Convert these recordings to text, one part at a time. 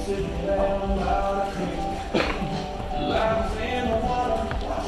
Sitting down by the creek, lives in the water.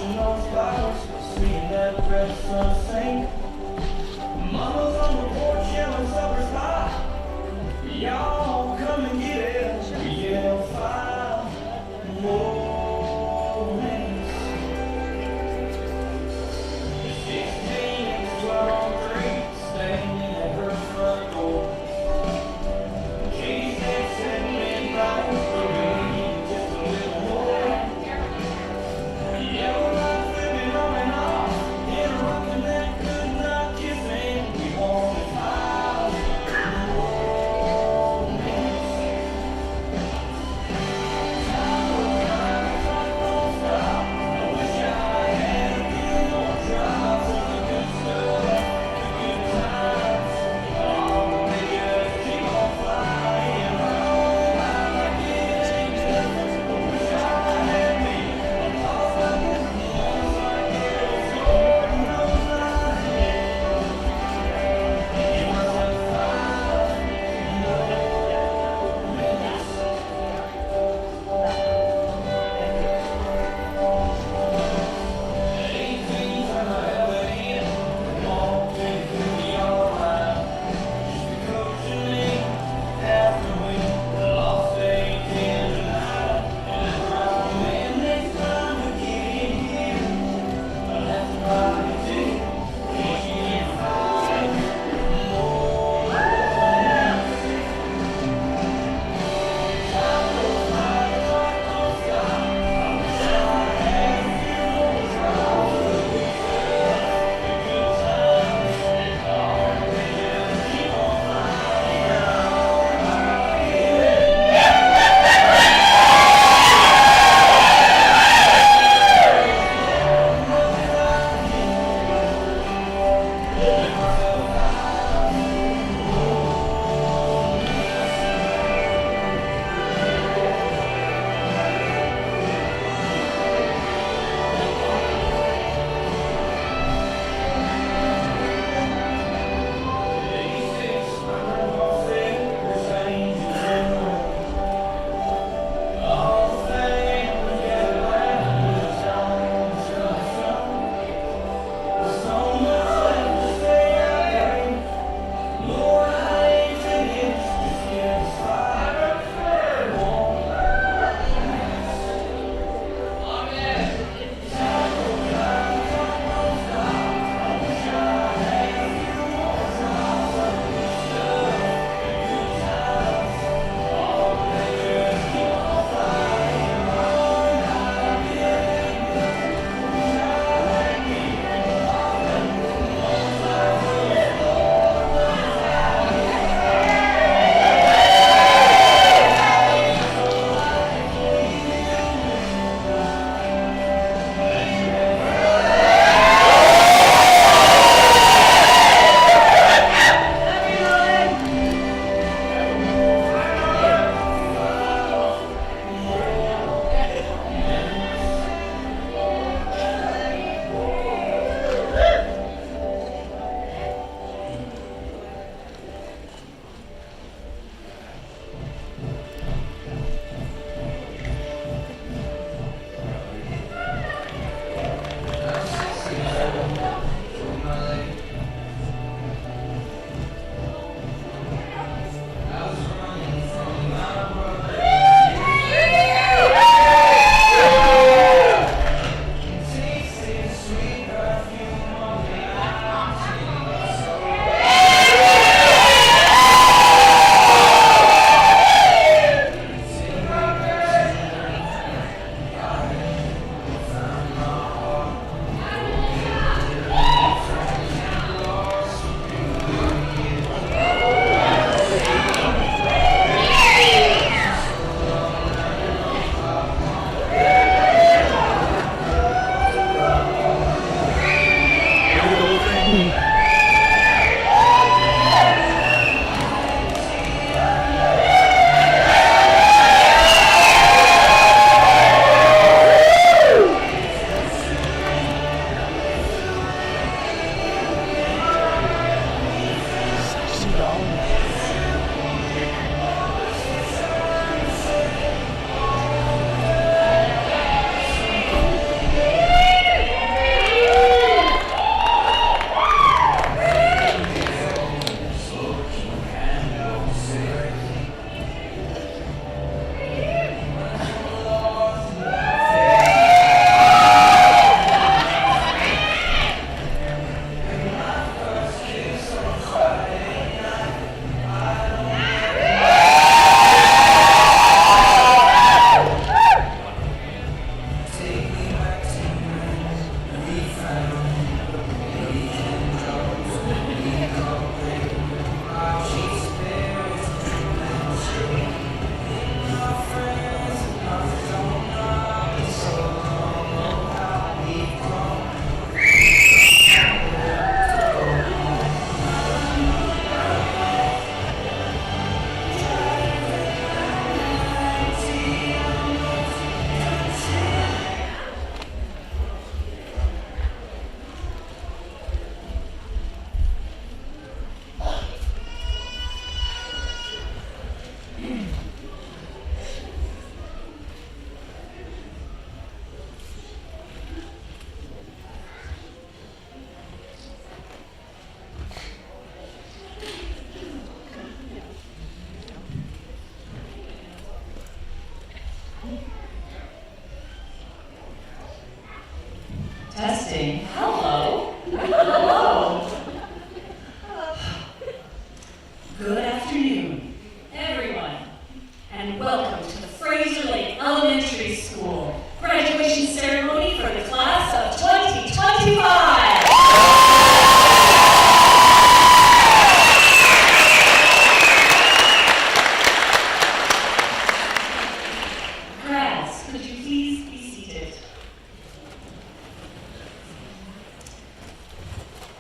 Elementary School. Graduation ceremony for the class of 2025. Grads, could you please be seated?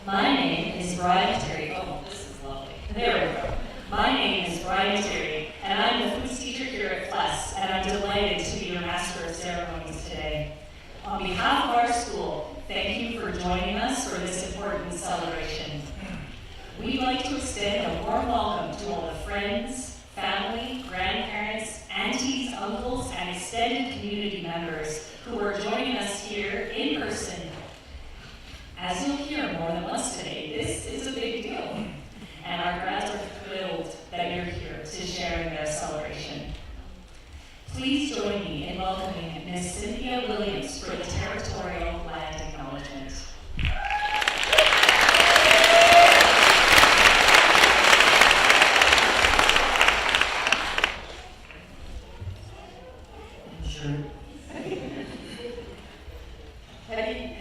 My name is Brian Terry. Oh, this is lovely. There we go. My name is Brian Terry, and I'm the foods teacher here at FLESS, and I'm delighted to be your Master of Ceremonies today. On behalf of our school, thank you for joining us for this important celebration. We'd like to extend a warm welcome to all the friends, family, grandparents, aunties, uncles, and extended community members who are joining us here in person. As you'll hear more than once today, this is a big deal, and our grads are thrilled that you're here to share in their celebration. Please join me in welcoming Ms. Cynthia Williams for the Territorial Land Acknowledgement.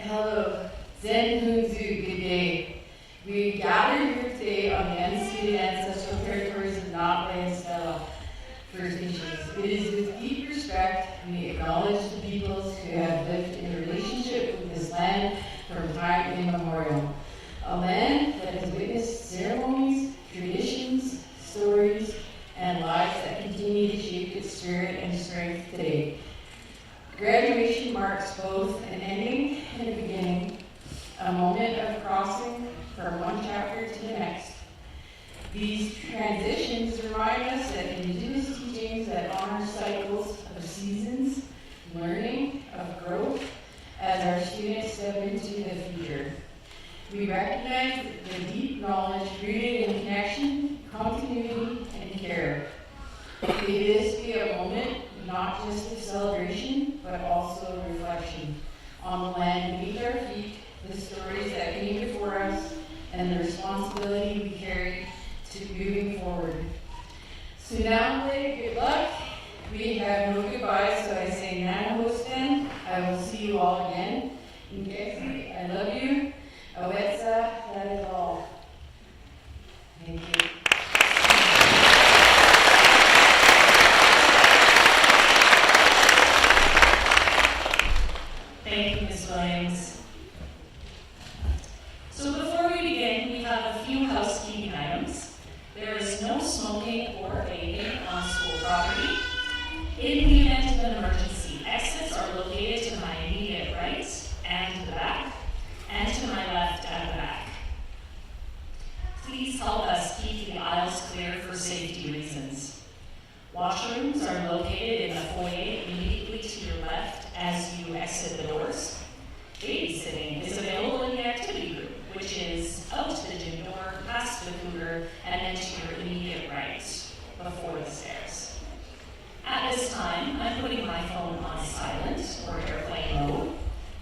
Hello, Zen Hunzu, good day. We gather here today on the unceded ancestral territories of Nape and Stella First Nations. It is with deep respect we acknowledge the peoples who have lived in a relationship with this land from time immemorial. A land that has witnessed ceremonies, traditions, stories, and lives that continue to shape its spirit and strength today. Graduation marks both an ending and a beginning, a moment of crossing from one chapter to the next. These transitions remind us that Indigenous teachings that honor cycles of seasons, learning, of growth, as our students step into the future. We recognize the deep knowledge rooted in connection, continuity, and care. May this be a moment not just of celebration, but also reflection on the land beneath our feet, the stories that came before us, and the responsibility we carry to moving forward. So now, good luck. We have no goodbyes, so I say Nanahosten. I will see you all again. Nkesi, I love you. Awetsa, that is all. Thank you. Thank you, Ms. Williams. So before we begin, we have a few housekeeping items. There is no smoking or vaping on school property. In the event of an emergency, exits are located to my immediate right and to the back, and to my left at the back. Please help us keep the aisles clear for safety reasons. Washrooms are located in the foyer immediately to your left as you exit the doors. Babysitting is available in the activity group, which is out to the gym door, past the cooler, and then to your immediate right, before the stairs. At this time, I'm putting my phone on silent or airplane mode.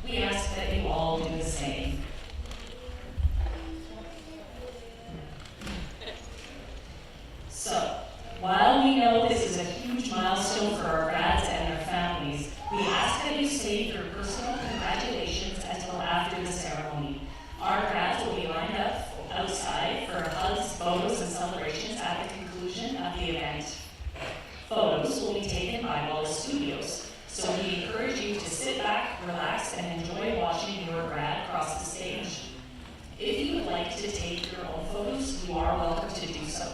We ask that you all do the same. So, while we know this is a huge milestone for our grads and their families, we ask that you save your personal congratulations until after the ceremony. Our grads will be lined up outside for hugs, photos, and celebrations at the conclusion of the event. Photos will be taken by Wallace Studios, so we encourage you to sit back, relax, and enjoy watching your grad cross the stage. If you would like to take your own photos, you are welcome to do so.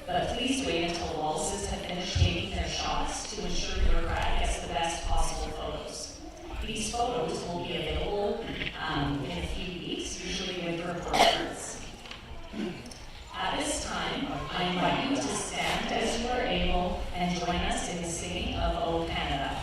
But please wait until Wallaces have finished taking their shots to ensure your grad gets the best possible photos. These photos will be available in a few weeks, usually with report cards. At this time, I invite you to stand as you are able and join us in the singing of O Canada.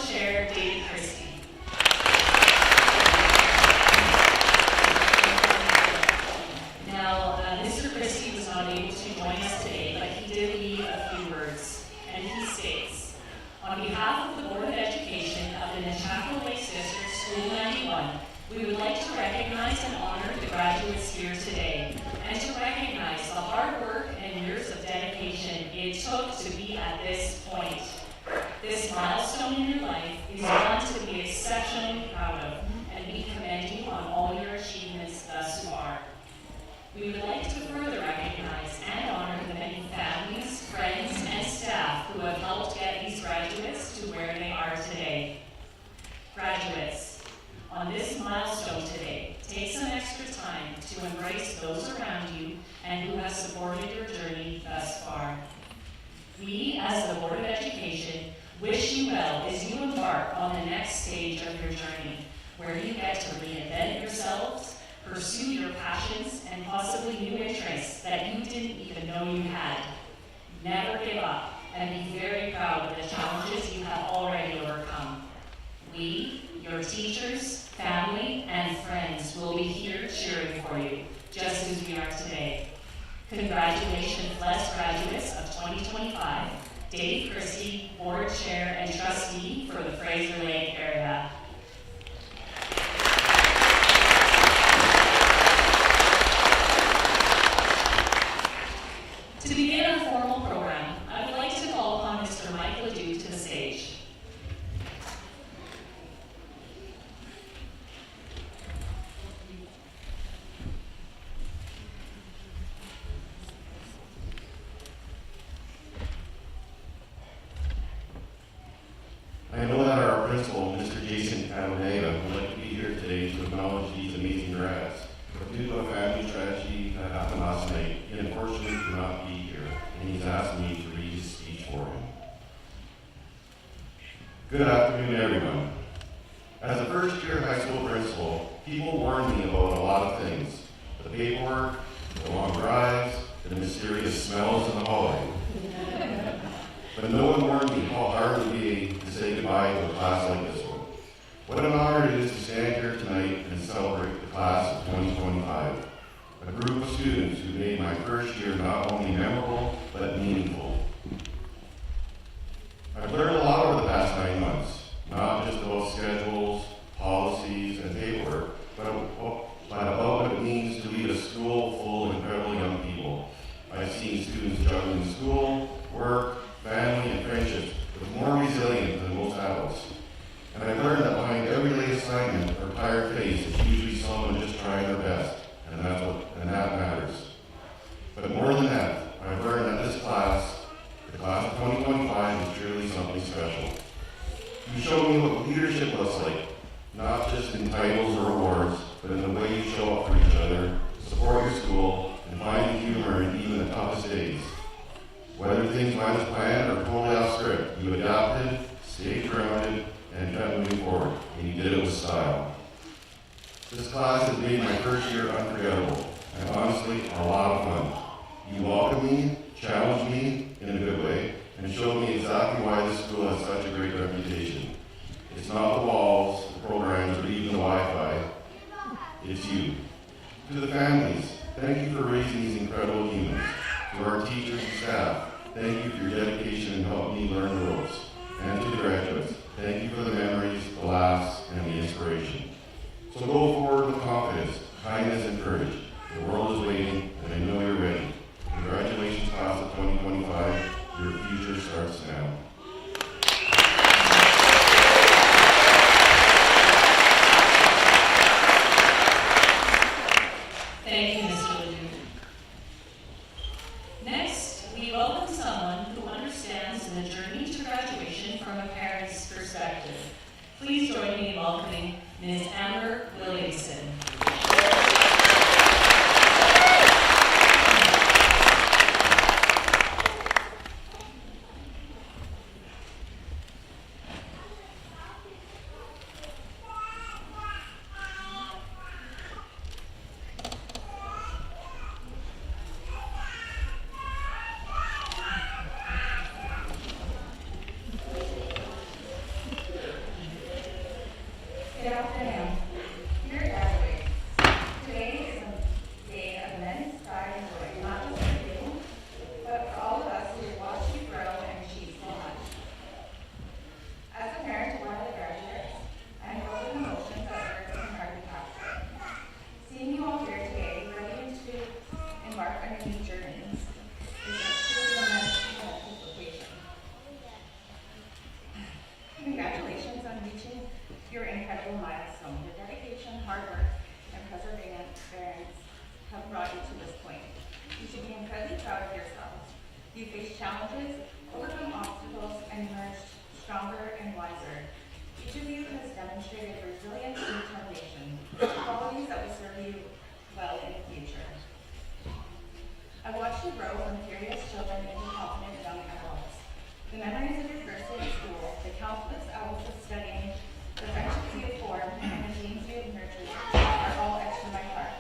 Chair David Christie. Now, Mr. Christie was not able to join us today, but he did leave a few words, and he states, on behalf of the Board of Education of the Nechako Lakes District School 91, we would like to recognize and honor the graduates here today, and to recognize the hard work and years of dedication it took to be at this point. This milestone in your life is one to be exceptionally proud of, and we commend you on all your achievements thus far. We would like to further recognize and honor the many families, friends, and staff who have helped get these graduates to where they are today. Graduates, on this milestone today, take some extra time to embrace those around you and who have supported your journey thus far. We, as the Board of Education, wish you well as you embark on the next stage of your journey, where you get to reinvent yourselves, pursue your passions, and possibly new interests that you didn't even know you had. Never give up, and be very proud of the challenges you have already overcome. We, your teachers, family, and friends will be here cheering for you, just as we are today. Congratulations, FLESS graduates of 2025, Dave Christie, Board Chair and Trustee for the Fraser Lake area. To begin our formal program, I would like to call upon Mr. Mike Ledoux to the stage. I know that our principal, Mr. Jason Cabanega, would like to be here today to acknowledge these amazing grads. But due to a family tragedy that happened last night, he unfortunately could not be here, and he's asked me to read his speech for him. Good afternoon, everyone. As a first-year high school principal, people warned me about a lot of things. The paperwork, the long drives, the mysterious smells in the hallway. But no one warned me how hard it would be to say goodbye to a class like this one. What an honor it is to stand here tonight and celebrate the class of 2025, a group of students who made my first year not only memorable, but meaningful. I've learned a lot over the past 9 months, not just about schedules, policies, and paperwork, but about what it means to lead a school full of incredible young people. I've seen students juggling school, work, family, and friendships with more resilient than most adults. And I've learned that behind every late assignment or tired face is usually someone just trying their best, and that matters. But more than that, I've learned that this class, the class of 2025, is truly something special. You showed me what leadership looks like, not just in titles or awards, but in the way you show up for each other, support your school, and find the humor in even the toughest days. Whether things went as planned or totally off script, you adapted, stayed grounded, and kept moving forward, and you did it with style. This class has made my first year unforgettable, and honestly, a lot of fun. You welcomed me, challenged me in a good way, and showed me exactly why this school has such a great reputation. It's not the walls, the programs, or even the Wi-Fi. It's you. To the families, thank you for raising these incredible humans. To our teachers and staff, thank you for your dedication and helping me learn the ropes. And to the graduates, thank you for the memories, the laughs, and the inspiration. So go forward with confidence, kindness, and courage. The world is waiting, and I know you're ready. Congratulations, class of 2025. Your future starts now. Thank you, Mr. Ledoux. Next, we welcome someone who understands the journey to graduation from a parent's perspective. Please join me in welcoming Ms. Amber Williamson. Good afternoon. Dear graduates, today is a day of immense pride and joy, not just for you, but for all of us who have watched you grow and achieve so much. As a parent of one of the graduates, I'm filled with emotions that words can hardly capture. Seeing you all here today, ready to embark on a new journey, is a truly immense anticipation. Congratulations on reaching your incredible milestone. Your dedication, hard work, and perseverance have brought you to this point. You should be incredibly proud of yourselves. You faced challenges, overcome obstacles, and emerged stronger and wiser. Each of you has demonstrated resilience and determination, qualities that will serve you well in the future. I've watched you grow from curious children into confident young adults. The memories of your first day of school, the countless hours of studying, the friendships you have formed, and the teams you have nurtured are all etched in my heart.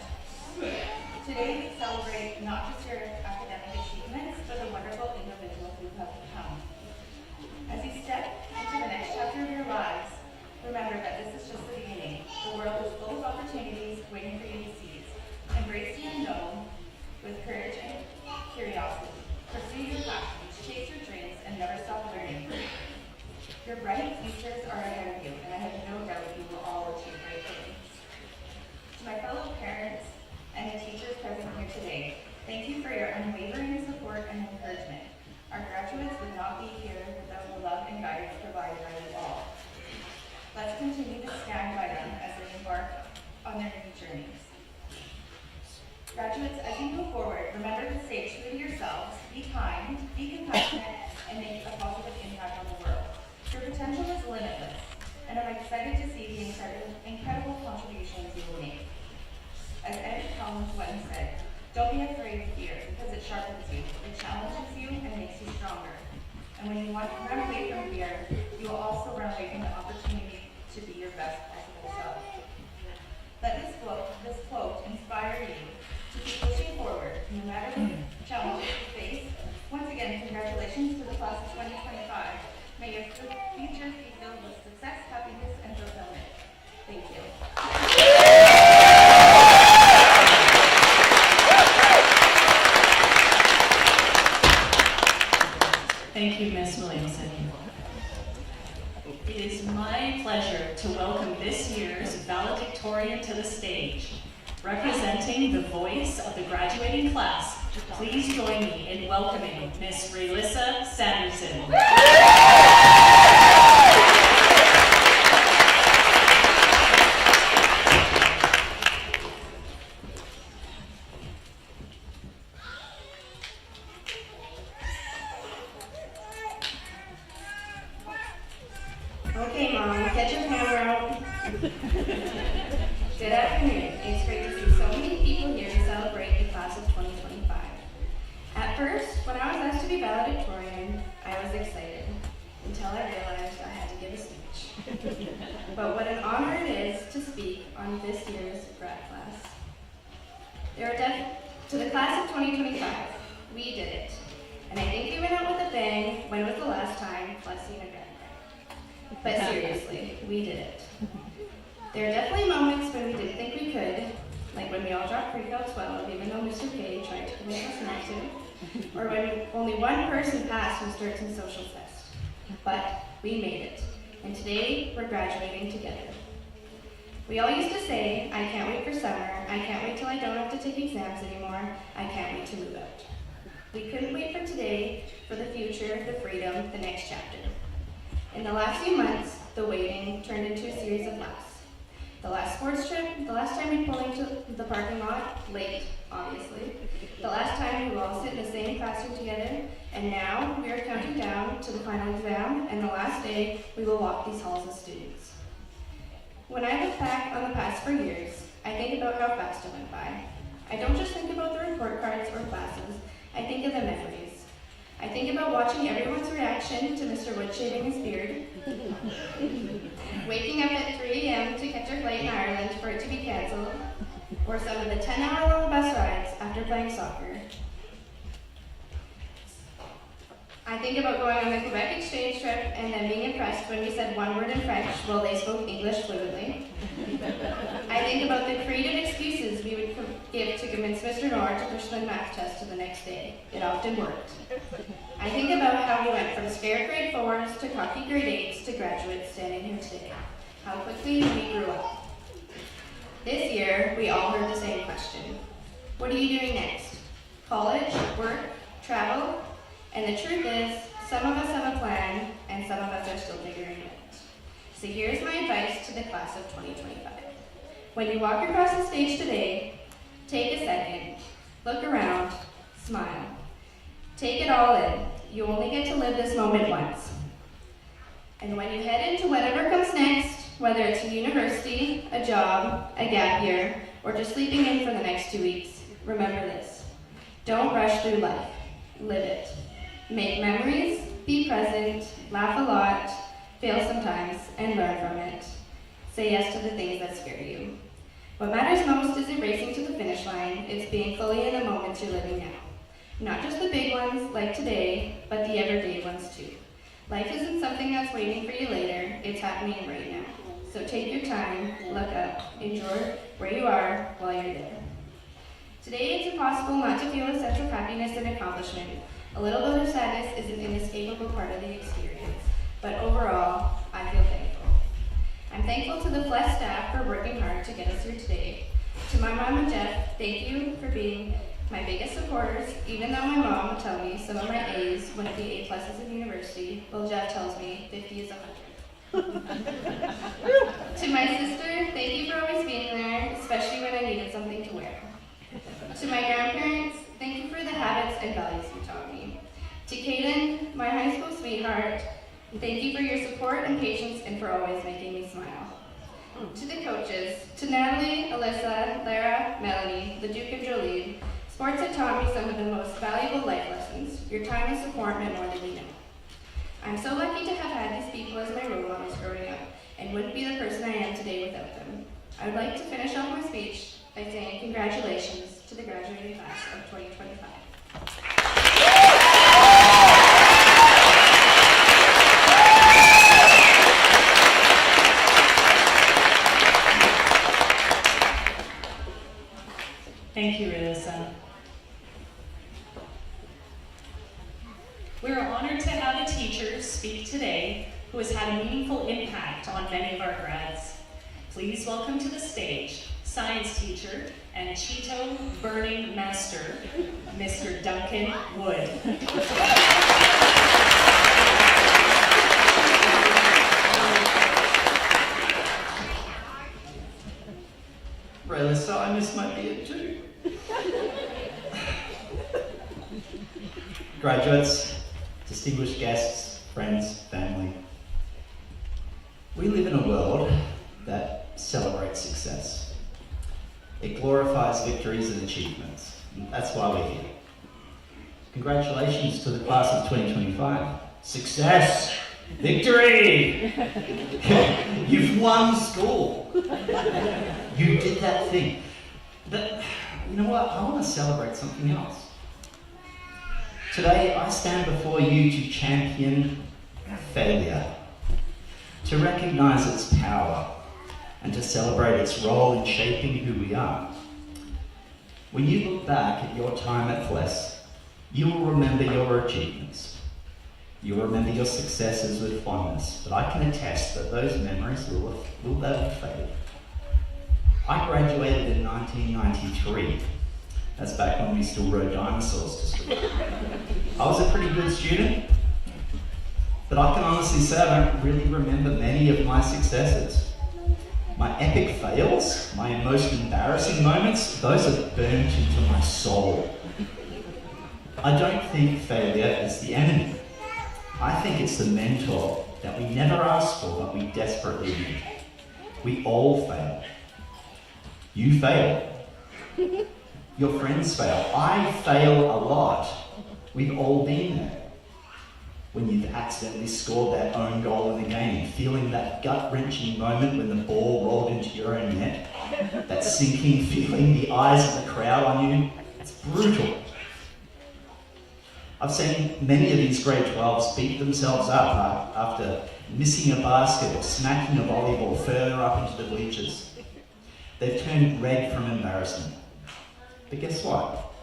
Today we celebrate not just your academic achievements, but the wonderful individual you have become. As you step into the next chapter of your lives, remember that this is just the beginning. The world is full of opportunities waiting for you to seize. Embrace the unknown with courage and curiosity. Pursue your passions, chase your dreams, and never stop learning. Your bright futures are ahead of you, and I have no doubt you will all achieve great things. To my fellow parents and the teachers present here today, thank you for your unwavering support and encouragement. Our graduates would not be here without the love and guidance provided by you all. Let's continue to stand by them as they embark on their new journeys. Graduates, as you move forward, remember to stay true to yourselves, be kind, be compassionate, and make a positive impact on the world. Your potential is limitless, and I'm excited to see the incredible contributions you will make. As Ed Collins once said, don't be afraid of fear, because it sharpens you, it challenges you, and makes you stronger. And when you want to run away from fear, you will also run away from the opportunity to be your best possible self. Let this quote inspire you to keep pushing forward, no matter the challenges you face. Once again, congratulations to the class of 2025. May your future be filled with success, happiness, and fulfillment. Thank you. Thank you, Ms. Williamson. It is my pleasure to welcome this year's valedictorian to the stage. Representing the voice of the graduating class, please join me in welcoming Ms. Relissa Sanderson. Okay, Mom, get your camera out. Good afternoon. It's great to see so many people here to celebrate the class of 2025. At first, when I was asked to be valedictorian, I was excited until I realized I had to give a speech. But what an honor it is to speak on this year's grad class. To the class of 2025, we did it. And I think we went out with a bang. When was the last time FLESS Grad? But seriously, we did it. There are definitely moments when we didn't think we could, like when we all dropped pre-cal 12, even though Mr. K tried to convince us not to, or when only one person passed from Sturts and Social Fest. But we made it, and today we're graduating together. We all used to say, I can't wait for summer, I can't wait till I don't have to take exams anymore, I can't wait to move out. We couldn't wait for today, for the future, the freedom, the next chapter. In the last few months, the waiting turned into a series of laughs. The last sports trip, the last time we pulled into the parking lot, late, obviously. The last time we will all sit in the same classroom together, and now we are counting down to the final exam, and the last day we will walk these halls as students. When I look back on the past 4 years, I think about how fast it went by. I don't just think about the report cards or classes, I think of the memories. I think about watching everyone's reaction to Mr. Wood shaving his beard, waking up at 3 a.m. to catch our flight in Ireland for it to be canceled, or some of the 10-hour-long bus rides after playing soccer. I think about going on the Quebec exchange trip and then being impressed when we said one word in French while they spoke English fluently. I think about the creative excuses we would give to convince Mr. Nord to push the math test to the next day. It often worked. I think about how we went from scared grade 4s to cocky grade 8s to graduates standing here today. How quickly we grew up. This year, we all heard the same question. What are you doing next? College, work, travel? And the truth is, some of us have a plan, and some of us are still figuring it out. So here's my advice to the class of 2025. When you walk across the stage today, take a second, look around, smile. Take it all in. You only get to live this moment once. And when you head into whatever comes next, whether it's a university, a job, a gap year, or just sleeping in for the next 2 weeks, remember this. Don't rush through life. Live it. Make memories, be present, laugh a lot, fail sometimes, and learn from it. Say yes to the things that scare you. What matters most isn't racing to the finish line, it's being fully in the moments you're living now. Not just the big ones, like today, but the everyday ones too. Life isn't something that's waiting for you later, it's happening right now. So take your time, look up, enjoy where you are while you're there. Today it's impossible not to feel a sense of happiness and accomplishment. A little bit of sadness is an inescapable part of the experience, but overall, I feel thankful. I'm thankful to the FLESS staff for working hard to get us here today. To my mom and Jeff, thank you for being my biggest supporters, even though my mom would tell me some of my A's wouldn't be A+ in university, while Jeff tells me 50 is 100. To my sister, thank you for always being there, especially when I needed something to wear. To my grandparents, thank you for the habits and values you taught me. To Kaden, my high school sweetheart, thank you for your support and patience and for always making me smile. To the coaches, to Natalie, Alyssa, Lara, Melanie, the Duke and Jolene, sports have taught me some of the most valuable life lessons. Your time and support meant more than you know. I'm so lucky to have had these people as my role models growing up and wouldn't be the person I am today without them. I would like to finish off my speech by saying congratulations to the graduating class of 2025. Thank you, Alyssa. We are honored to have a teacher speak today who has had a meaningful impact on many of our grads. Please welcome to the stage science teacher and Cheeto burning master, Mr. Duncan Wood. Really, so I miss my beard too. Graduates, distinguished guests, friends, family. We live in a world that celebrates success. It glorifies victories and achievements. And that's why we're here. Congratulations to the class of 2025. Success! Victory! You've won school. You did that thing. But you know what? I want to celebrate something else. Today, I stand before you to champion failure, to recognize its power, and to celebrate its role in shaping who we are. When you look back at your time at FLESS, you will remember your achievements. You'll remember your successes with fondness, but I can attest that those memories will never fade. I graduated in 1993. That's back when we still rode dinosaurs to school. I was a pretty good student, but I can honestly say I don't really remember many of my successes. My epic fails, my most embarrassing moments, those are burnt into my soul. I don't think failure is the enemy. I think it's the mentor that we never asked for, but we desperately need. We all fail. You fail. Your friends fail. I fail a lot. We've all been there. When you've accidentally scored that own goal in the game, feeling that gut-wrenching moment when the ball rolled into your own net, that sinking feeling, the eyes of the crowd on you, it's brutal. I've seen many of these grade 12s beat themselves up after missing a basket or smacking a volleyball further up into the bleachers. They've turned red from embarrassment. But guess what?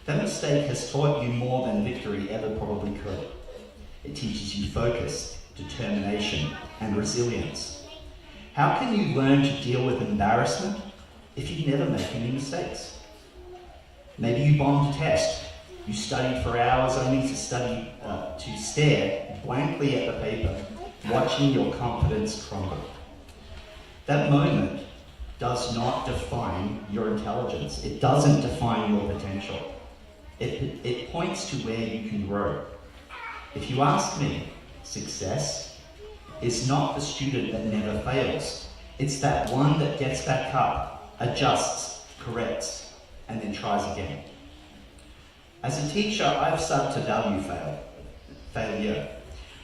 That mistake has taught you more than victory ever probably could. It teaches you focus, determination, and resilience. How can you learn to deal with embarrassment if you never make any mistakes? Maybe you bombed a test. You studied for hours only to stare blankly at the paper, watching your confidence crumble. That moment does not define your intelligence. It doesn't define your potential. It points to where you can grow. If you ask me, success is not the student that never fails. It's that one that gets back up, adjusts, corrects, and then tries again. As a teacher, I've started to value failure.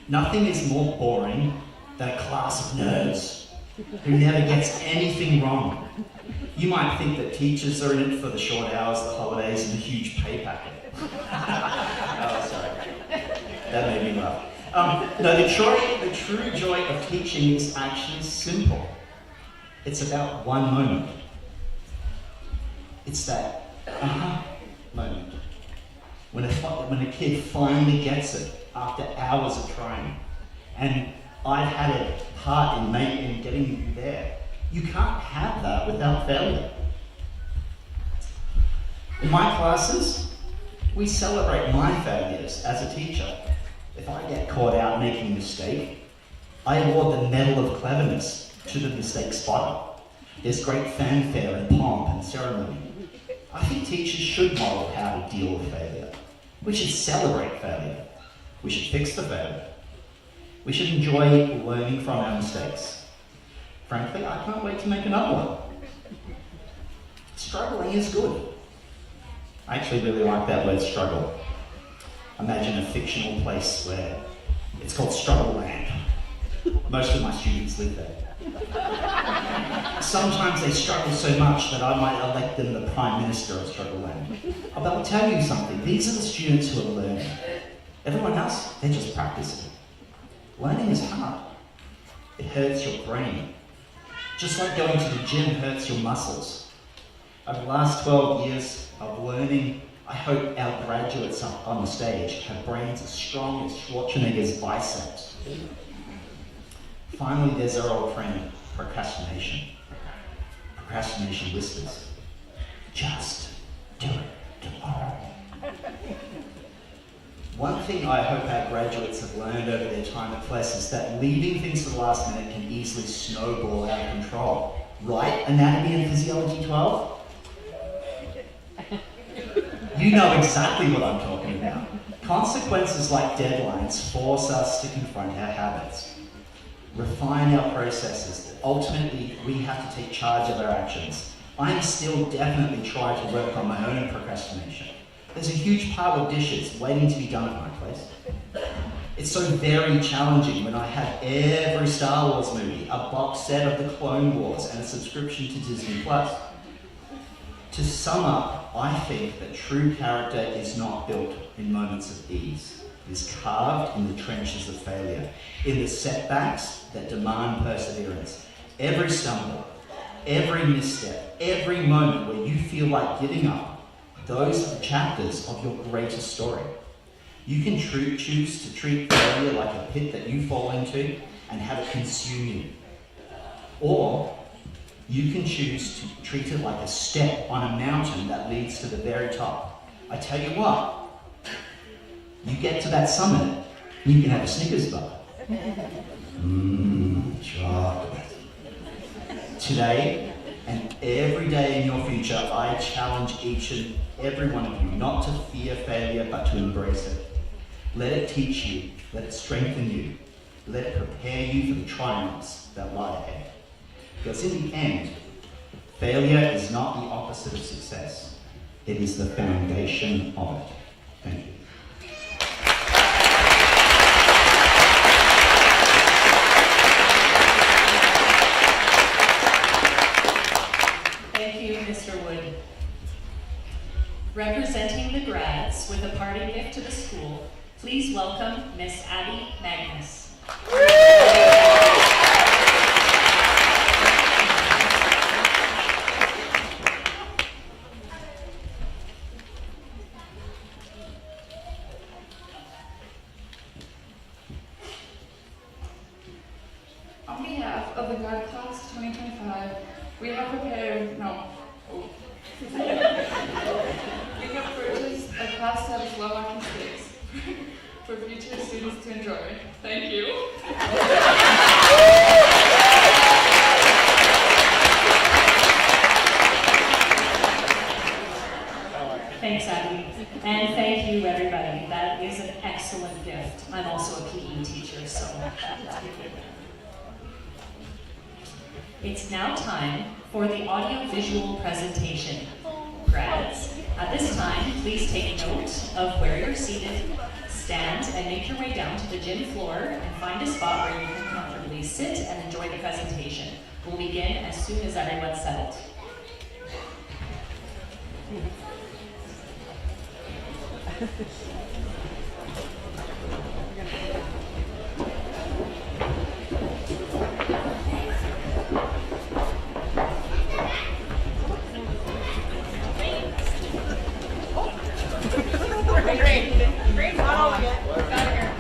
Nothing is more boring than a class of nerds who never gets anything wrong. You might think that teachers are in it for the short hours, the holidays, and the huge pay packet. Oh, sorry. That made me laugh. No, the true joy of teaching is actually simple. It's about one moment. It's that moment. When a kid finally gets it after hours of trying. And I've had a part in getting you there. You can't have that without failure. In my classes, we celebrate my failures as a teacher. If I get caught out making a mistake, I award the Medal of Cleverness to the mistake spotter. There's great fanfare and pomp and ceremony. I think teachers should model how to deal with failure. We should celebrate failure. We should fix the failure. We should enjoy learning from our mistakes. Frankly, I can't wait to make another one. Struggling is good. I actually really like that word, struggle. Imagine a fictional place where it's called Struggle Land. Most of my students live there. Sometimes they struggle so much that I might elect them the Prime Minister of Struggle Land. But I'll tell you something, these are the students who are learning. Everyone else, they're just practicing. Learning is hard. It hurts your brain. Just like going to the gym hurts your muscles. Over the last 12 years of learning, I hope our graduates up on the stage have brains as strong as Schwarzenegger's biceps. Finally, there's our old friend, procrastination. Procrastination whispers, just do it tomorrow. One thing I hope our graduates have learned over their time at FLESS is that leaving things to the last minute can easily snowball out of control. Right, Anatomy and Physiology 12? You know exactly what I'm talking about. Consequences like deadlines force us to confront our habits, refine our processes. Ultimately, we have to take charge of our actions. I'm still definitely trying to work on my own procrastination. There's a huge pile of dishes waiting to be done at my place. It's so very challenging when I have every Star Wars movie, a box set of the Clone Wars, and a subscription to Disney+. To sum up, I think that true character is not built in moments of ease. It is carved in the trenches of failure, in the setbacks that demand perseverance. Every stumble, every misstep, every moment where you feel like giving up, those are the chapters of your greatest story. You can choose to treat failure like a pit that you fall into and have it consume you. Or you can choose to treat it like a step on a mountain that leads to the very top. I tell you what, you get to that summit, you can have a Snickers bar. Chocolate. Today, and every day in your future, I challenge each and every one of you not to fear failure, but to embrace it. Let it teach you, let it strengthen you, let it prepare you for the triumphs that lie ahead. Because in the end, failure is not the opposite of success. It is the foundation of it. Thank you. Thank you, Mr. Wood. Representing the grads with a parting gift to the school, please welcome Miss Abby Magnus. On behalf of the grad class 2025, we have prepared, we have purchased a class set of slow walking sticks for future students to enjoy. Thank you. Thanks, Abby. And thank you, everybody. That is an excellent gift. I'm also a PE teacher, so. It's now time for the audio-visual presentation. Grads, at this time, please take note of where you're seated, stand, and make your way down to the gym floor and find a spot where you can comfortably sit and enjoy the presentation. We'll begin as soon as everyone's settled. Great, not all of it. Got it here.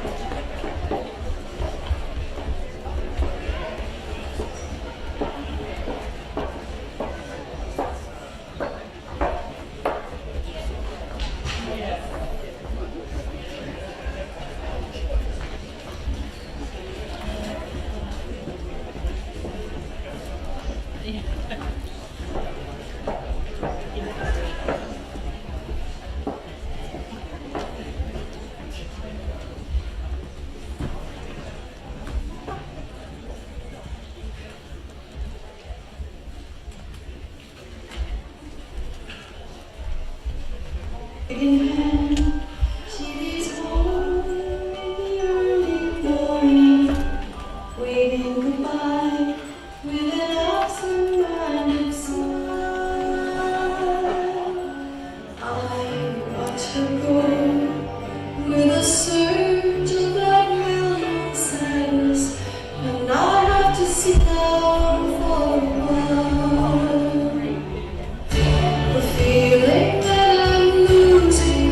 Waving goodbye with an absent-minded smile. I watch her go with a surge of that million sadness, and I have to sit down for a while. The feeling that I'm losing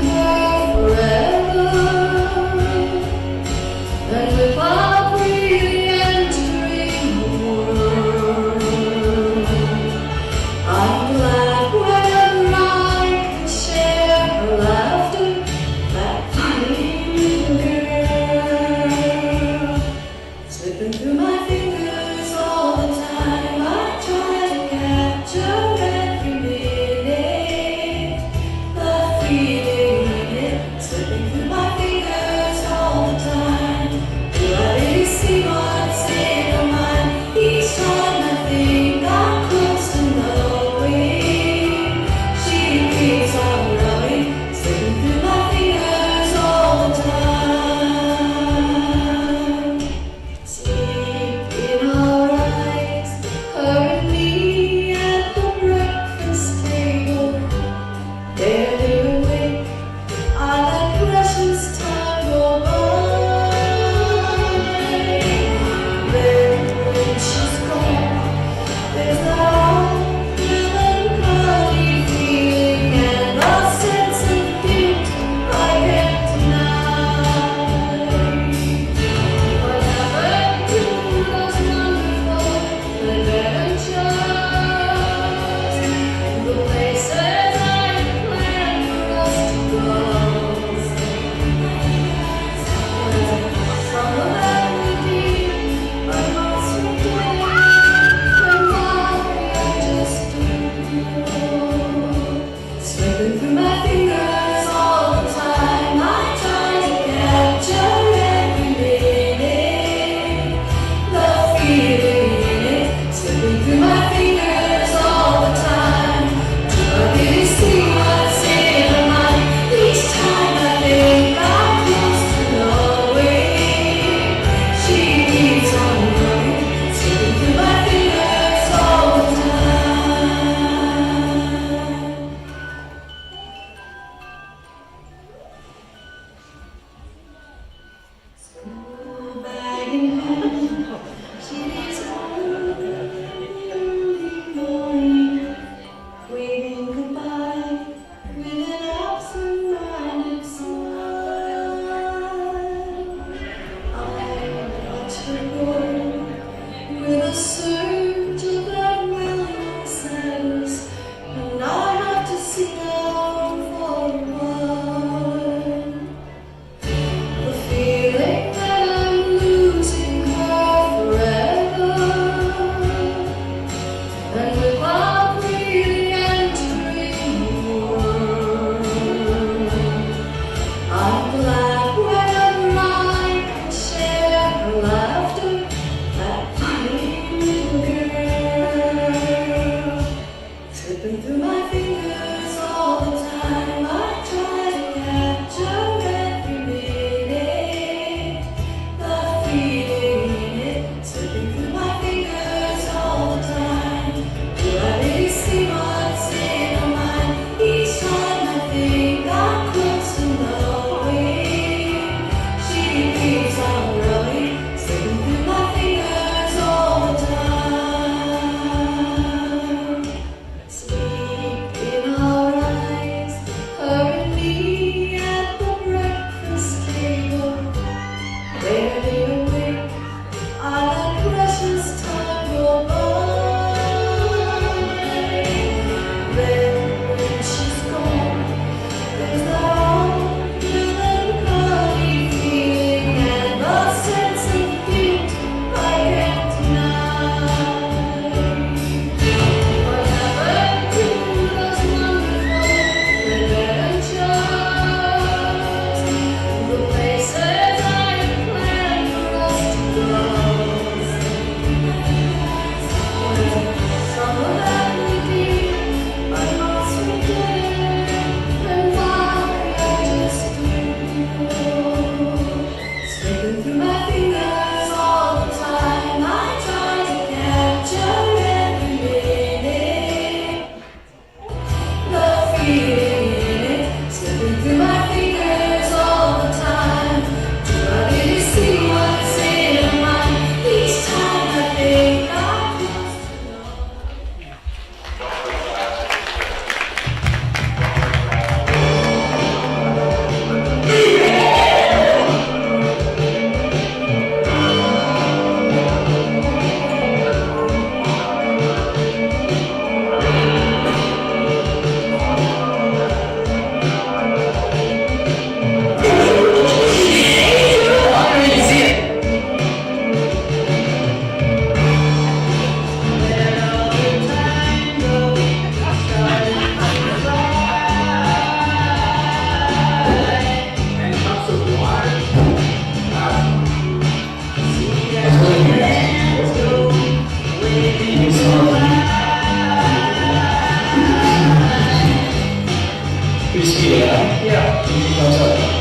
Who's here? Yeah. What's up?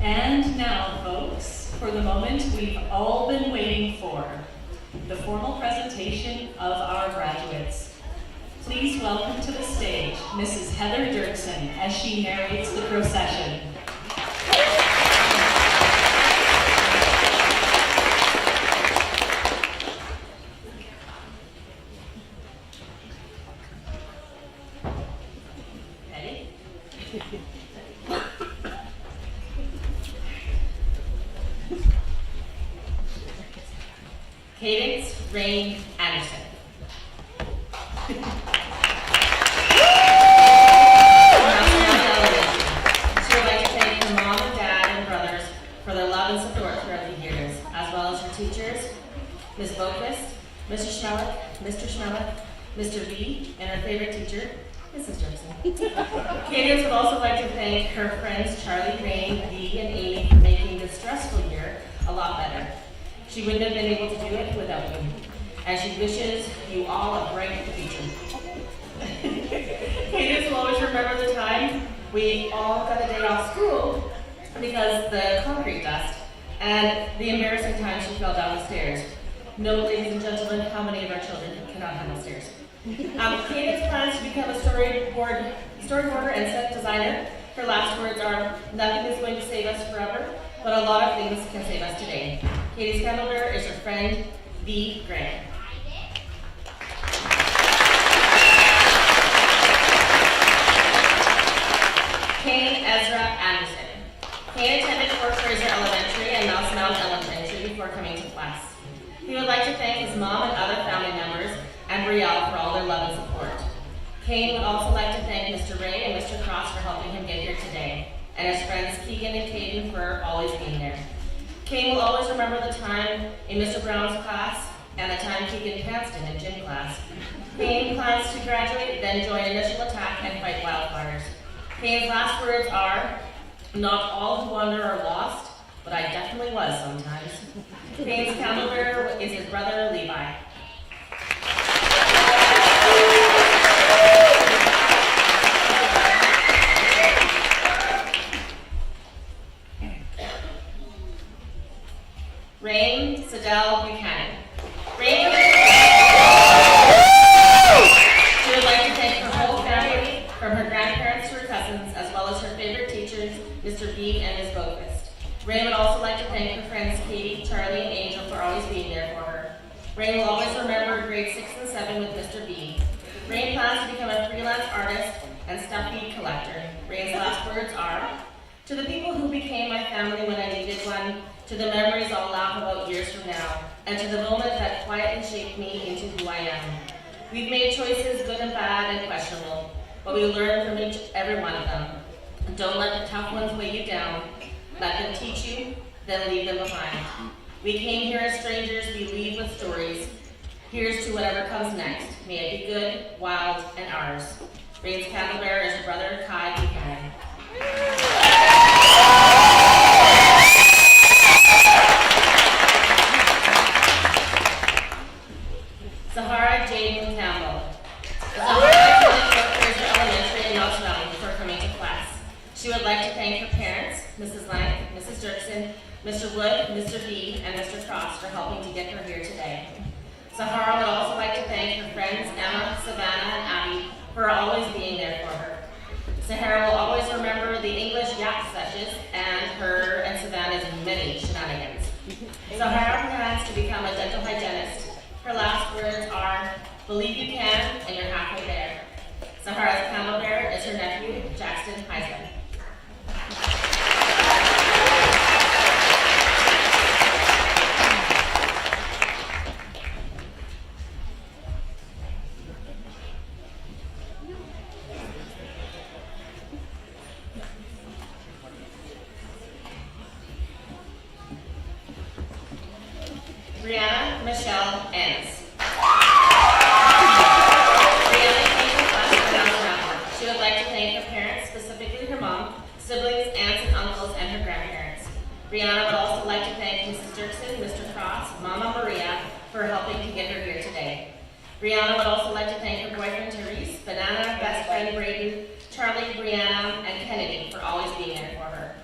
And now, folks, for the moment we've all been waiting for, the formal presentation of our graduates. Please welcome to the stage Mrs. Heather Dirksen as she narrates the procession. Ready? Cadence, Rain, Anderson. Mr. Schmellick, Mr. B, and our favorite teacher, Mrs. Jepson. Candace would also like to thank her friends Charlie, Rain, Dee, and Amy for making this stressful year a lot better. She wouldn't have been able to do it without you, and she wishes you all a bright future. Candace will always remember the time we all got a day off school because the concrete dust, and the embarrassing time she fell down the stairs. Note, ladies and gentlemen, how many of our children cannot handle stairs. Candace plans to become a storyboarder and set designer. Her last words are, "Nothing is going to save us forever, but a lot of things can save us today." Katie's candle bearer is her friend, V. Grant. Kane Ezra Anderson. Kane attended Fort Fraser Elementary and Mouse Mound Elementary before coming to class. He would like to thank his mom and other family members and Brielle for all their love and support. Kane would also like to thank Mr. Ray and Mr. Cross for helping him get here today, and his friends Keegan and Caden for always being there. Kane will always remember the time in Mr. Brown's class and the time Keegan pantsed him in gym class. Kane plans to graduate, then join Initial Attack and fight wildfires. Kane's last words are, "Not all who wander are lost, but I definitely was sometimes." Kane's candle bearer is his brother, Levi. Rain Sedell Buchanan. Rain, she would like to thank her whole family, from her grandparents to her cousins, as well as her favorite teachers, Mr. B and Ms. Boquist. Rain would also like to thank her friends Katie, Charlie, and Angel for always being there for her. Rain will always remember grades 6 and 7 with Mr. B. Rain plans to become a freelance artist and stuffed bead collector. Rain's last words are, "To the people who became my family when I needed one, to the memories I'll laugh about years from now, and to the moment that quietly shaped me into who I am. We've made choices, good and bad and questionable, but we learn from every one of them. Don't let the tough ones weigh you down. Let them teach you, then leave them behind. We came here as strangers, we leave with stories. Here's to whatever comes next. May it be good, wild, and ours." Rain's candle bearer is her brother, Kai Buchanan. Zahara Jaden Campbell. Zahara attended Fort Fraser Elementary in Mouse Mountain before coming to class. She would like to thank her parents, Mrs. Lang, Mrs. Dirksen, Mr. Wood, Mr. B, and Mr. Cross for helping to get her here today. Zahara would also like to thank her friends Emma, Savannah, and Abby for always being there for her. Zahara will always remember the English yap sessions and her and Savannah's many shenanigans. Zahara plans to become a dental hygienist. Her last words are, "Believe you can, and you're halfway there." Zahara's candle bearer is her nephew, Jackson Heisman. Brianna Michelle Enns. Brianna came to class for Mouse. She would like to thank her parents, specifically her mom, siblings, aunts and uncles, and her grandparents. Brianna would also like to thank Mrs. Dirksen, Mr. Cross, Mama Maria for helping to get her here today. Brianna would also like to thank her boyfriend Therese, Banana, best friend Braden, Charlie, Brianna, and Kennedy for always being there for her.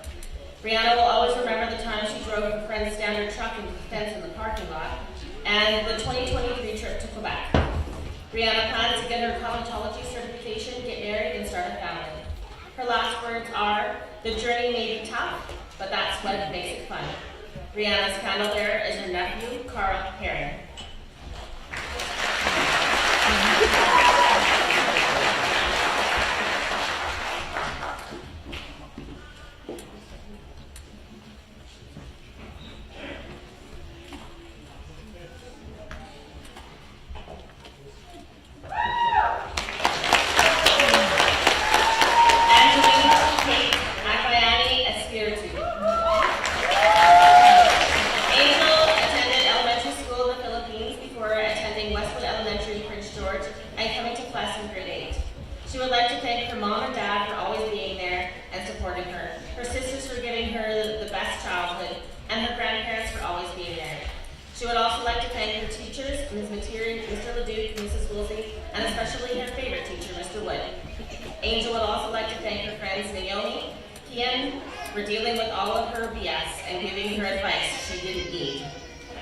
Brianna will always remember the time she drove her friend's standard truck into the fence in the parking lot, and the 2023 trip to Quebec. Brianna plans to get her cosmetology certification, get married, and start a family. Her last words are, "The journey may be tough, but that's what makes it fun." Brianna's candle bearer is her nephew, Carl Herring. George and coming to FLESS in grade 8. She would like to thank her mom and dad for always being there and supporting her sisters for giving her the best childhood, and her grandparents for always being there. She would also like to thank her teachers, Ms. Materi, Mr. Leduc, Mrs. Woolsey, and especially her favorite teacher, Mr. Wood. Angel would also like to thank her friends Naomi, Kian, for dealing with all of her BS and giving her advice she didn't need.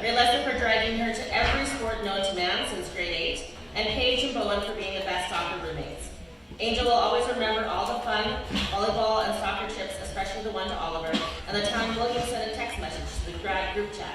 Realistic for dragging her to every sport known to man since grade 8, and Paige and Bowen for being the best soccer roommates. Angel will always remember all the fun, volleyball and soccer trips, especially the one to Oliver, and the time William sent a text message to the grad group chat.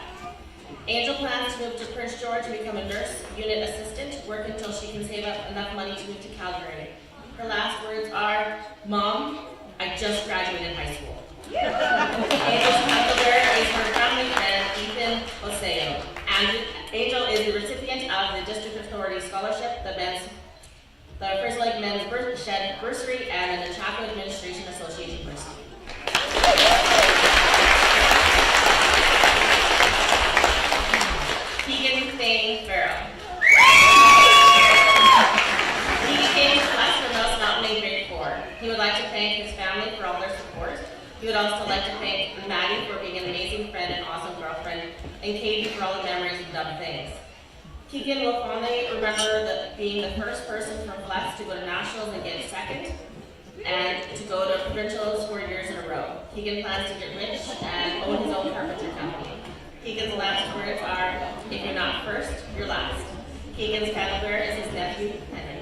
Angel plans to move to Prince George and become a nurse, unit assistant, work until she can save up enough money to move to Calgary. Her last words are, "Mom, I just graduated high school." Angel's mother is her family friend, Ethan Oseo. And Angel is the recipient of the District Authority Scholarship, the First Lake Men's Shed Bursary, and the Chaco Administration Association Bursary. Keegan Thane Farrell. He came to FLESS from Mouse Mountain in grade 4. He would like to thank his family for all their support. He would also like to thank Maddie for being an amazing friend and awesome girlfriend, and Katie for all the memories and dumb things. Keegan will fondly remember being the first person from FLESS to go to nationals and get second, and to go to provincials 4 years in a row. Keegan plans to get rich and own his own carpenter company. Keegan's last words are, "If you're not first, you're last." Keegan's candle bearer is his nephew, Henry.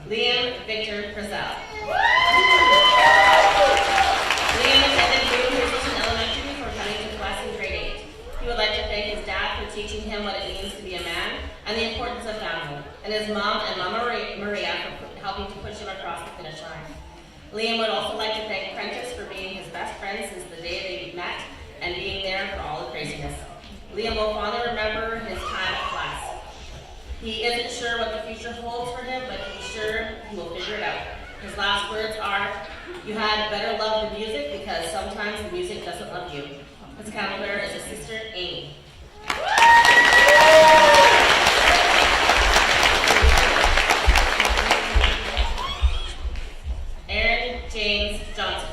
Liam Victor Frizzell. Liam attended New Musician Elementary before coming to FLESS in grade 8. He would like to thank his dad for teaching him what it means to be a man and the importance of family, and his mom and Mama Maria for helping to push him across the finish line. Liam would also like to thank Prentice for being his best friend since the day they met and being there for all the craziness. Liam will fondly remember his time at FLESS. He isn't sure what the future holds for him, but he's sure he will figure it out. His last words are, "You had better love the music because sometimes the music doesn't love you." His candle bearer is his sister, Amy. Aaron James Johnson.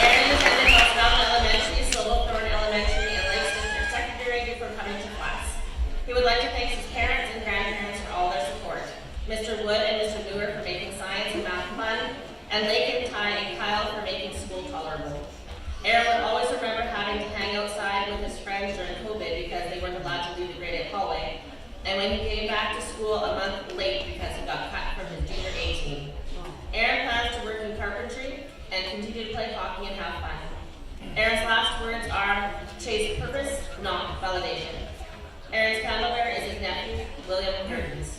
Aaron attended West Mountain Elementary, Silverthorne Elementary, and Lake Center Secondary before coming to FLESS. He would like to thank his parents and grandparents for all their support, Mr. Wood and Mr. Newer for making science and math fun, and Lake and Ty and Kyle for making school tolerable. Aaron would always remember having to hang outside with his friends during COVID because they weren't allowed to leave the grade 8 hallway, and when he came back to school a month late because he got cut from his junior A team. Aaron plans to work in carpentry and continue to play hockey and have fun. Aaron's last words are, "Chase purpose, not validation." Aaron's candle bearer is his nephew, William Curtins.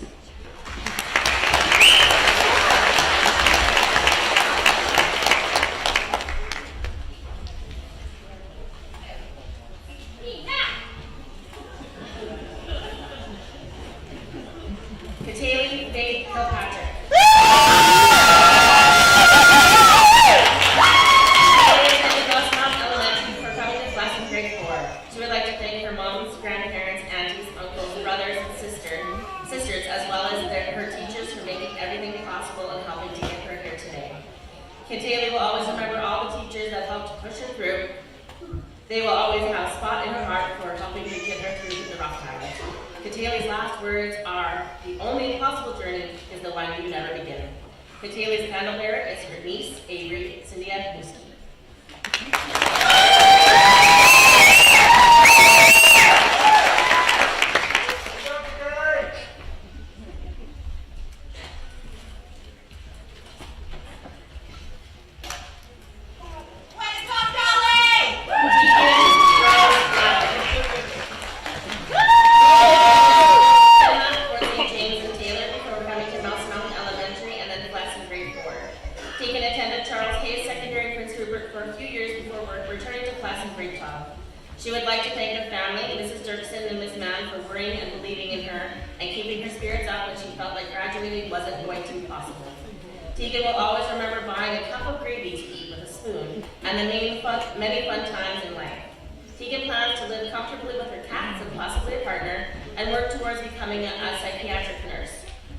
Kataylee Faith Kilpatrick. Kataylee attended West Mountain Elementary before coming to FLESS in grade 4. She would like to thank her moms, grandparents, aunties, uncles, brothers, and sisters, as well as her teachers for making everything possible and helping to get her here today. Kataylee will always remember all the teachers that helped push her through. They will always have a spot in her heart for helping to get her through the rough times. Kataylee's last words are, "The only possible journey is the one you never begin." Kataylee's candle bearer is her niece, Avery Cynthia Houston. For St. James and Taylor before coming to Mouse Mountain Elementary and then FLESS in grade 4. for a few years before returning to FLESS in grade 12. She would like to thank her family, Mrs. Dirksen and Ms. Mann, for worrying and believing in her and keeping her spirits up when she felt like graduating wasn't going to be possible. Tegan will always remember buying a cup of gravy to eat with a spoon and the many fun times in life. Tegan plans to live comfortably with her cats and possibly a partner and work towards becoming a psychiatric nurse.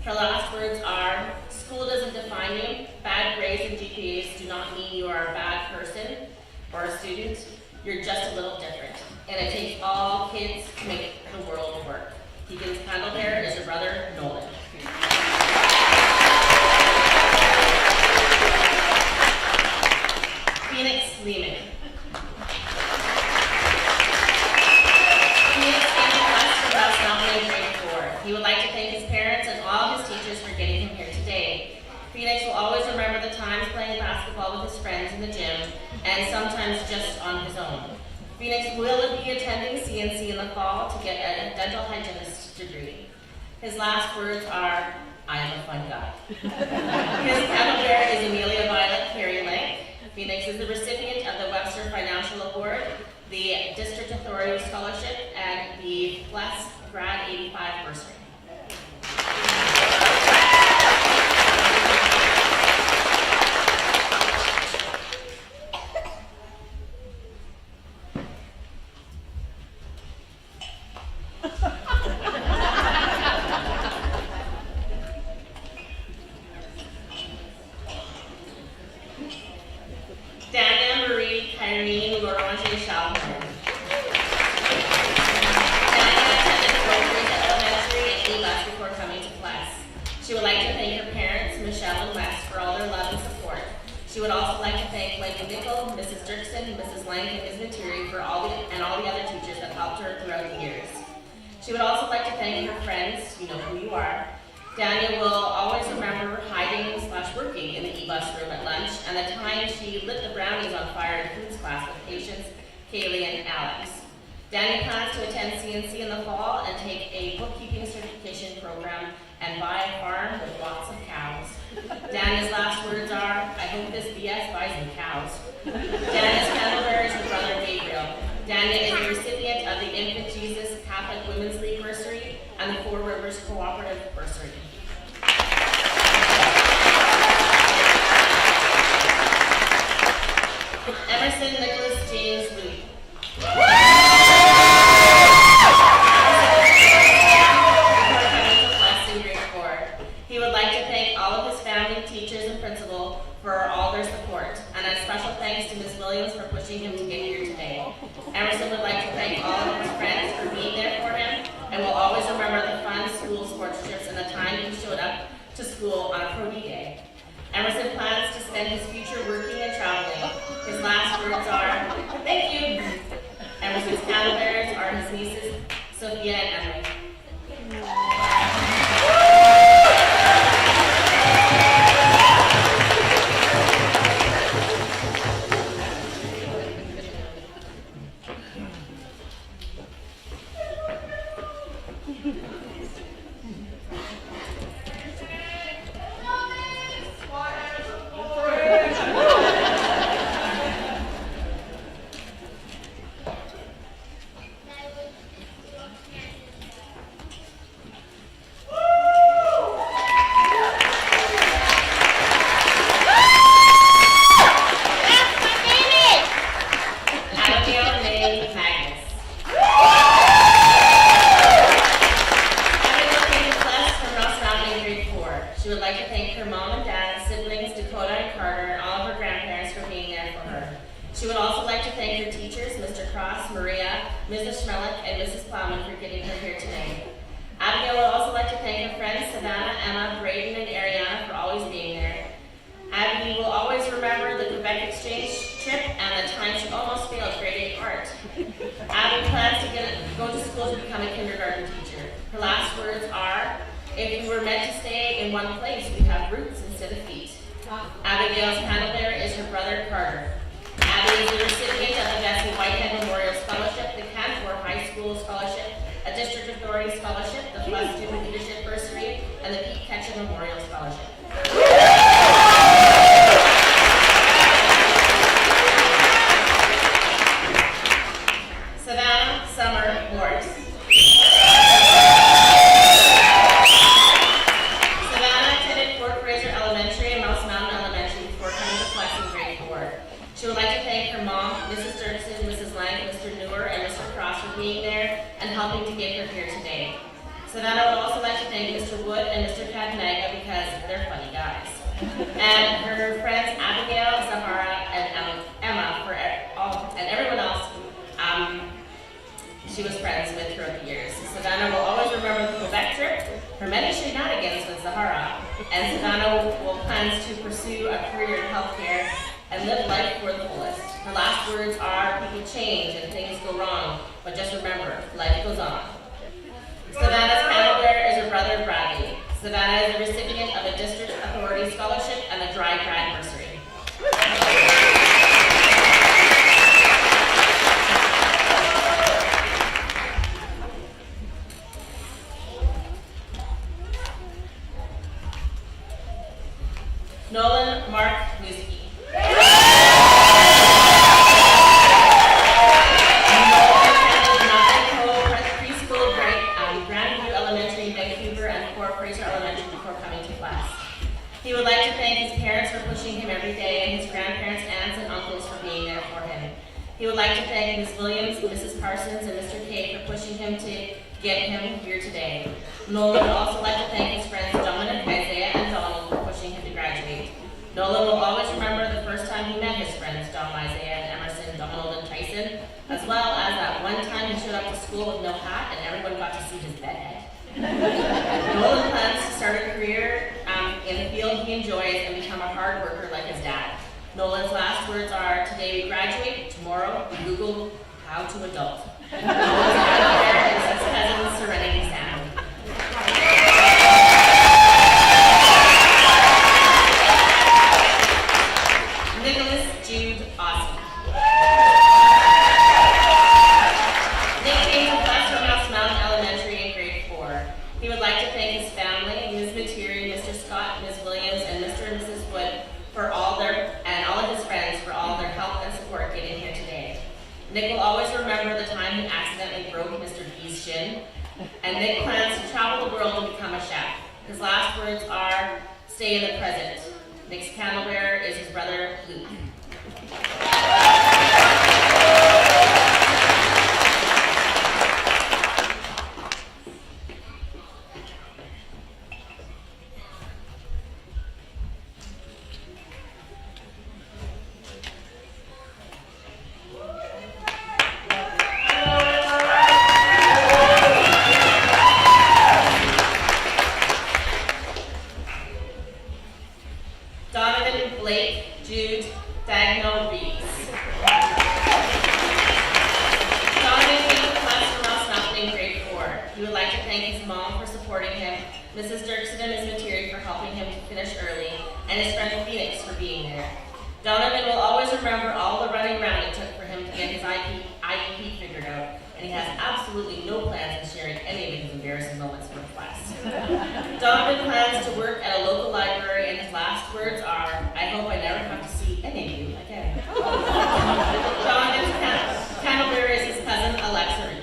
Her last words are, "School doesn't define you. Bad grades and GPAs do not mean you are a bad person or a student. You're just a little different. And it takes all kids to make the world work." Tegan's candle bearer is her brother, Nolan. Phoenix Lehman. Phoenix came to us from Rouse Mountain in grade 4. He would like to thank his parents and all his teachers for getting him here today. Phoenix will always remember the times playing basketball with his friends in the gym and sometimes just on his own. Phoenix will be attending CNC in the fall to get a dental hygienist degree. His last words are, "I am a fun guy." His candle bearer is Amelia Violet Carey Lang. Phoenix is the recipient of the Webster Financial Award, the District Authority Scholarship, and the FLESS Grad 85 bursary. Dania Marie Kyrene Laurentier Shalhoub. Dania attended Rosary Elementary and ELAS before coming to FLESS. She would like to thank her parents, Michelle and Wes, for all their love and support. She would also like to thank Lincoln Nickel, Mrs. Dirksen, Mrs. Lang, and Ms. Materi for all the other teachers that helped her throughout the years. She would also like to thank her friends, you know who you are. Dania will always remember hiding/working in the e-bus room at lunch and the time she lit the brownies on fire in foods class with Patience, Kaylee, and Alex. Dania plans to attend CNC in the fall and take a bookkeeping certification program and buy a farm with lots of cows. Dania's last words are, "I hope this BS buys me cows." Dania's candle bearer is her brother Gabriel. Dania is the recipient of the Infant Jesus Catholic Women's League bursary and the Four Rivers Cooperative bursary. Emerson Nicholas James Louis. Before coming to FLESS in grade 4, he would like to thank all of his family, teachers, and principal for all their support, and a special thanks to Ms. Williams for pushing him to get here today. Emerson would like to thank all of his friends for being there for him, and will always remember the fun school sports trips and the time he showed up to school on a Pro D day. Emerson plans to spend his future working and traveling. His last words are, "Thank you." Emerson's candle bearers are his nieces, Sophia and Emily. She would like to thank her mom and dad, siblings, Dakota and Carter, and all of her grandparents for being there for her. She would also like to thank her teachers, Mr. Cross, Maria, Mrs. Schmelik, and Mrs. Plowman for getting her here today. Abigail would also like to thank her friends, Savannah, Emma, Braden, and Ariana for always being there. Abby will always remember the Quebec exchange trip and the time she almost failed grade 8 art. Abby plans to go to school to become a kindergarten teacher. Her last words are, "If we were meant to stay in one place, we have roots instead of feet." Abigail's candle bearer is her brother Carter. Abby is the recipient of the Bessie Whitehead Memorial Scholarship, the Canfor High School Scholarship, a District Authority Scholarship, the FLESS Student Leadership Bursary, and the Pete Ketchum Memorial Scholarship. being there and helping to get her here today. Savannah would also like to thank Mr. Wood and Mr. Cadnaga because they're funny guys. And her friends Abigail, Zahara, and Emma, and everyone else she was friends with throughout the years. Savannah will always remember the Quebec trip, her many shenanigans with Zahara, and Savannah will plans to pursue a career in healthcare and live life for the fullest. Her last words are, people change and things go wrong, but just remember, life goes on. Savannah's handler is her brother Bradley. Savannah is the recipient of a District Authority Scholarship and the Dry Grad Bursary. Nolan Mark Muski. He would like to thank his parents for pushing him every day and his grandparents, aunts, and uncles for being there for him. He would like to thank Ms. Williams, Mrs. Parsons, and Mr. K for pushing him to get him here today. Nolan would also like to thank his friends Dominic, Isaiah, and Donald for pushing him to graduate. Nolan will always remember the first time he met his friends Dom, Isaiah, and Emerson, Donald, and Tyson, as well as that one time he showed up to school with no hat and everyone got to see his bedhead. Nolan plans to start a career in the field he enjoys and become a hard worker like his dad. Nolan's last words are, today we graduate, tomorrow we Google how to adult. Nolan's father is his cousin Serenity Sam. Nicholas Jude Austin. Nicknamed FLESS from Mouse Mountain Elementary in grade 4. He would like to thank his family, Ms. Materi, Mr. Scott, Ms. Williams, and Mr. and Mrs. Wood for all of his friends for all their help and support getting here today. Nick will always remember the time he accidentally broke Mr. B's shin, and Nick plans to travel the world and become a chef. His last words are, stay in the present. Nick's candle bearer is his brother, Luke. Donovan Blake Jude Dagno Reeves. Donovan came to FLESS from Mouse Mountain in grade 4. He would like to thank his mom for supporting him, Mrs. Dirksen and Ms. Materi for helping him to finish early, and his friend Phoenix for being there. Donovan will always remember all the running around it took for him to get his IEP figured out, and he has absolutely no plans on sharing any of his embarrassing moments with FLESS. Donovan plans to work at a local library, and his last words are, I hope I never have to see any of you again. Donovan's candle bearer is his cousin, Alexa Reeves.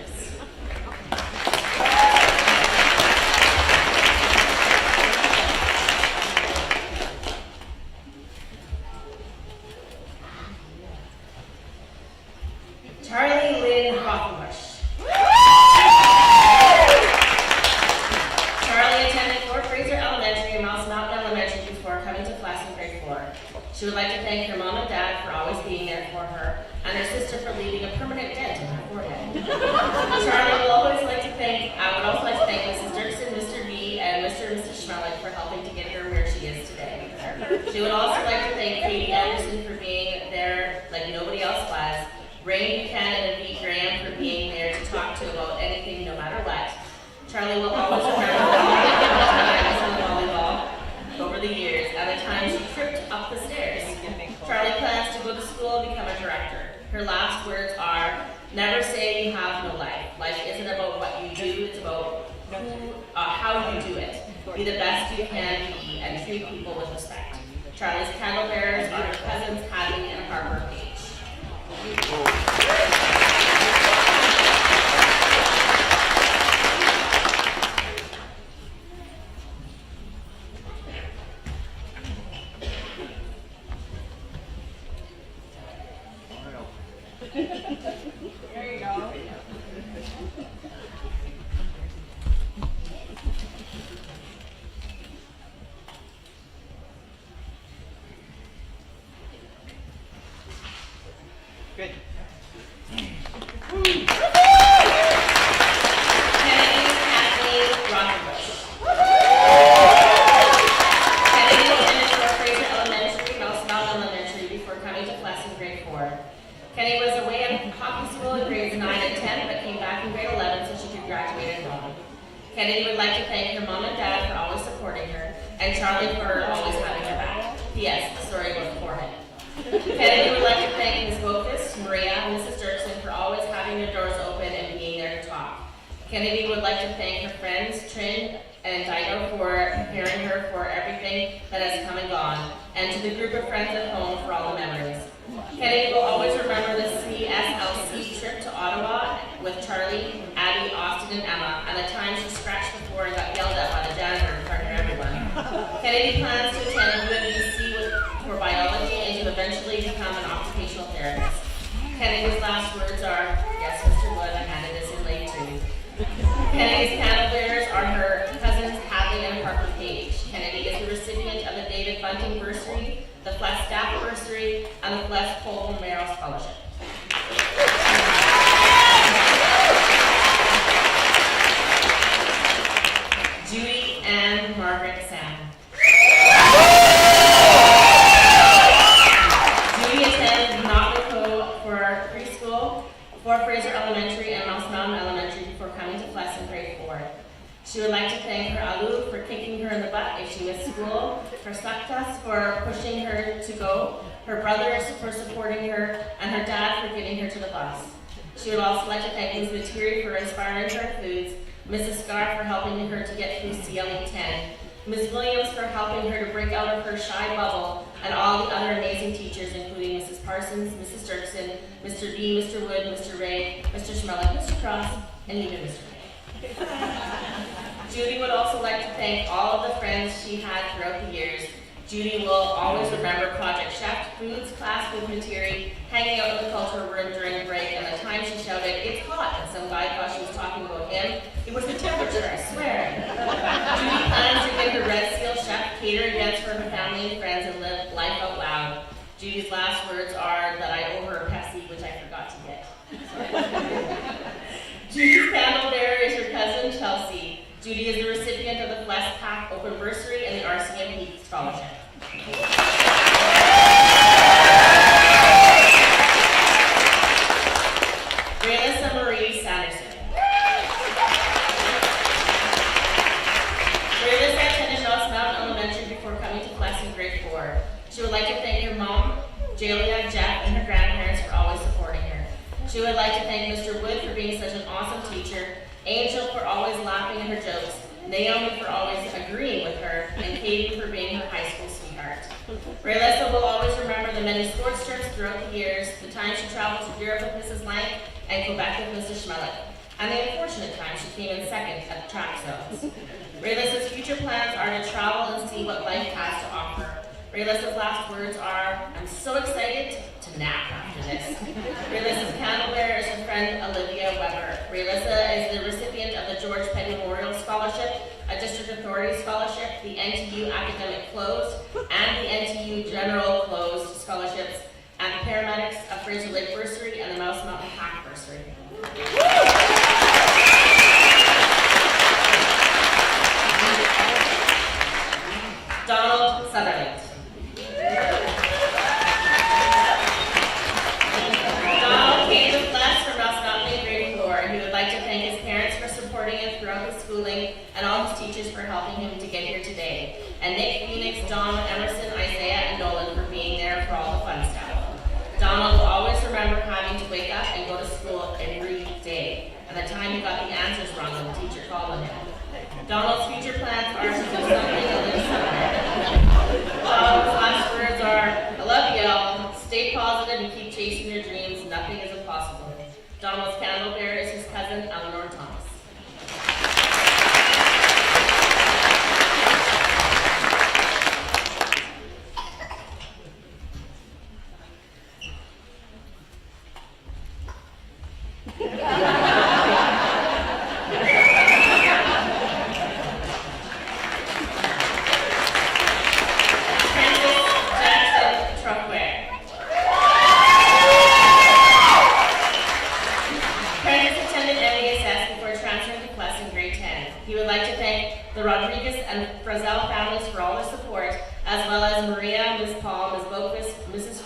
Charlie Lynn Rockenbush. Charlie attended Fort Fraser Elementary and Mouse Mountain Elementary before coming to FLESS in grade 4. She would like to thank her mom and dad for always being there for her, and her sister for leaving a permanent dent in her forehead. Charlie would also like to thank Mrs. Dirksen, Mr. B, and Mr. and Mrs. Schmelik for helping to get her where she is today. She would also like to thank Katie Anderson for being there like nobody else was, Ray Buchanan and Pete Graham for being there to talk to about anything, no matter what. Charlie will always remember the times on volleyball over the years and the time she tripped up the stairs. Charlie plans to go to school and become a director. Her last words are, never say you have no life. Life isn't about what you do, it's about how you do it. Be the best you can be and treat people with respect. Charlie's candle bearers are her cousins Hadley and Harper Page. There you go. Good. Kennedy Kathleen Rothenbush. Kennedy attended Fort Fraser Elementary, Mount Elementary before coming to FLESS in grade 4. Kennedy was away at hockey school in grades 9 and 10, but came back in grade 11 so she could graduate at home. Kennedy would like to thank her mom and dad for always supporting her, and Charlie for always having her back. P.S. Sorry about the forehead. Kennedy would like to thank Ms. Wilkes, Maria, and Mrs. Dirksen for always having their doors open and being there to talk. Kennedy would like to thank her friends, Trin and Dido, for preparing her for everything that has come and gone, and to the group of friends at home for all the memories. Kennedy will always remember the CSLC trip to Ottawa with Charlie, Abby, Austin, and Emma, and the time she scratched the floor and got yelled at by the janitor in front of everyone. Kennedy plans to attend UNBC for biology and to eventually become an occupational therapist. Kennedy's last words are, yes, Mr. Wood, I handed this in late too. Kennedy's candle bearers are her cousins Hadley and Harper Page. Kennedy is the recipient of the David Bunting Bursary, the FLESS Staff Bursary, and the FLESS Colvin Merrill Scholarship. Judy Ann Margaret Sam. Judy attended Knottleco for preschool, Fort Fraser Elementary, and Mouse Mountain Elementary before coming to FLESS in grade 4. She would like to thank her Alu for kicking her in the butt if she missed school, her Saktas for pushing her to go, her brothers for supporting her, and her dad for getting her to the bus. She would also like to thank Ms. Materi for inspiring her foods, Mrs. Scar for helping her to get through CLE 10, Ms. Williams for helping her to break out of her shy bubble, and all the other amazing teachers, including Mrs. Parsons, Mrs. Dirksen, Mr. B, Mr. Wood, Mr. Ray, Mr. Schmellick, Mr. Cross, and even Mr. Ray. Judy would also like to thank all of the friends she had throughout the years. Judy will always remember Project Chef, foods class with Materi, hanging out in the cultural room during a break, and the time she shouted, "It's hot," and some guy thought she was talking about him. It was the temperature, I swear. Judy plans to get her Red Seal Chef cater events for her family and friends and live life out loud. Judy's last words are that I owe her a Pepsi, which I forgot to get. Judy's candle bearer is her cousin Chelsea. Judy is the recipient of the FLESS PAC Open Bursary and the RCM Heath Scholarship. Raylissa Marie Sanderson. Raylissa attended Mouse Mountain Elementary before coming to FLESS in grade 4. She would like to thank her mom, Jalia, Jeff, and her grandparents for always supporting her. She would like to thank Mr. Wood for being such an awesome teacher, Angel for always laughing at her jokes, Naomi for always agreeing with her, and Katie for being her high school sweetheart. Raylissa will always remember the many sports trips throughout the years, the time she traveled to Europe with Mrs. Lang and Quebec with Mrs. Schmellick, and the unfortunate time she came in second at the track zones. Raylissa's future plans are to travel and see what life has to offer. Raylissa's last words are, "I'm so excited to nap after this." Raylissa's candle bearer is her friend Olivia Weber. Raylissa is the recipient of the George Penn Memorial Scholarship, a District Authority Scholarship, the NTU Academic Closed, and the NTU General Closed Scholarships, and the Paramedics of Fraser Lake Bursary and the Mouse Mountain PAC Bursary. Donald Sutherland. Donald came to FLESS from Mouse Mountain in grade 4, and he would like to thank his parents for supporting him throughout his schooling and all his teachers for helping him to get here today. And Nick, Phoenix, Dom, Emerson, Isaiah, and Nolan for being there for all the fun stuff. Donald will always remember having to wake up and go to school every day, and the time he got the answers wrong when the teacher called on him. Donald's future plans are to do something and live somewhere. Donald's last words are, "I love y'all. Stay positive and keep chasing your dreams. Nothing is impossible." Donald's candle bearer is his cousin, Eleanor Thomas. Francis Jackson Truckware.